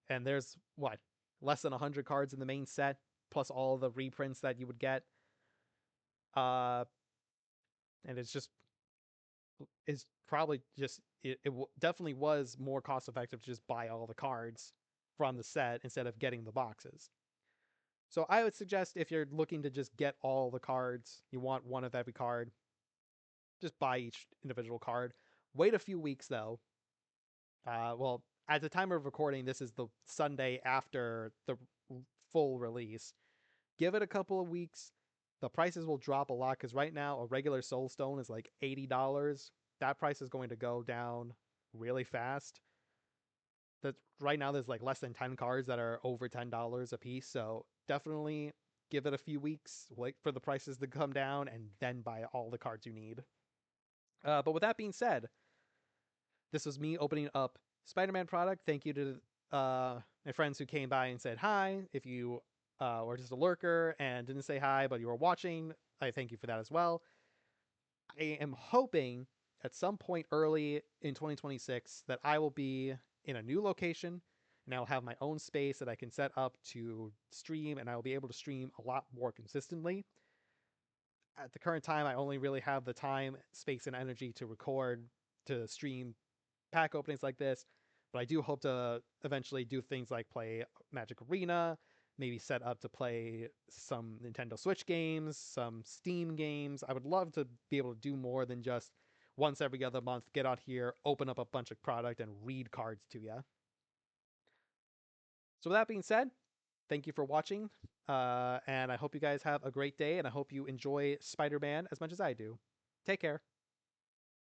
and there's what, less than 100 cards in the main set, plus all the reprints that you would get. Uh, and it's probably just definitely was more cost effective to just buy all the cards from the set instead of getting the boxes. So I would suggest, if you're looking to just get all the cards, you want one of every card, just buy each individual card. Wait a few weeks though. Well, at the time of recording, this is the Sunday after the full release. Give it a couple of weeks. The prices will drop a lot because right now a regular Soul Stone is like $80. That price is going to go down really fast. That right now there's like less than 10 cards that are over $10 a piece. So definitely give it a few weeks, wait for the prices to come down, and then buy all the cards you need. But with that being said, this was me opening up Spider-Man product. Thank you to my friends who came by and said hi. If you were just a lurker and didn't say hi, but you were watching, I thank you for that as well. I am hoping at some point early in 2026 that I will be in a new location and I'll have my own space that I can set up to stream, and I will be able to stream a lot more consistently. At the current time, I only really have the time, space, and energy to record, to stream pack openings like this, but I do hope to eventually do things like play Magic Arena, maybe set up to play some Nintendo Switch games, some Steam games. I would love to be able to do more than just once every other month get out here, open up a bunch of product, and read cards to you. So, with that being said, thank you for watching, and I hope you guys have a great day, and I hope you enjoy Spider Man as much as I do. Take care.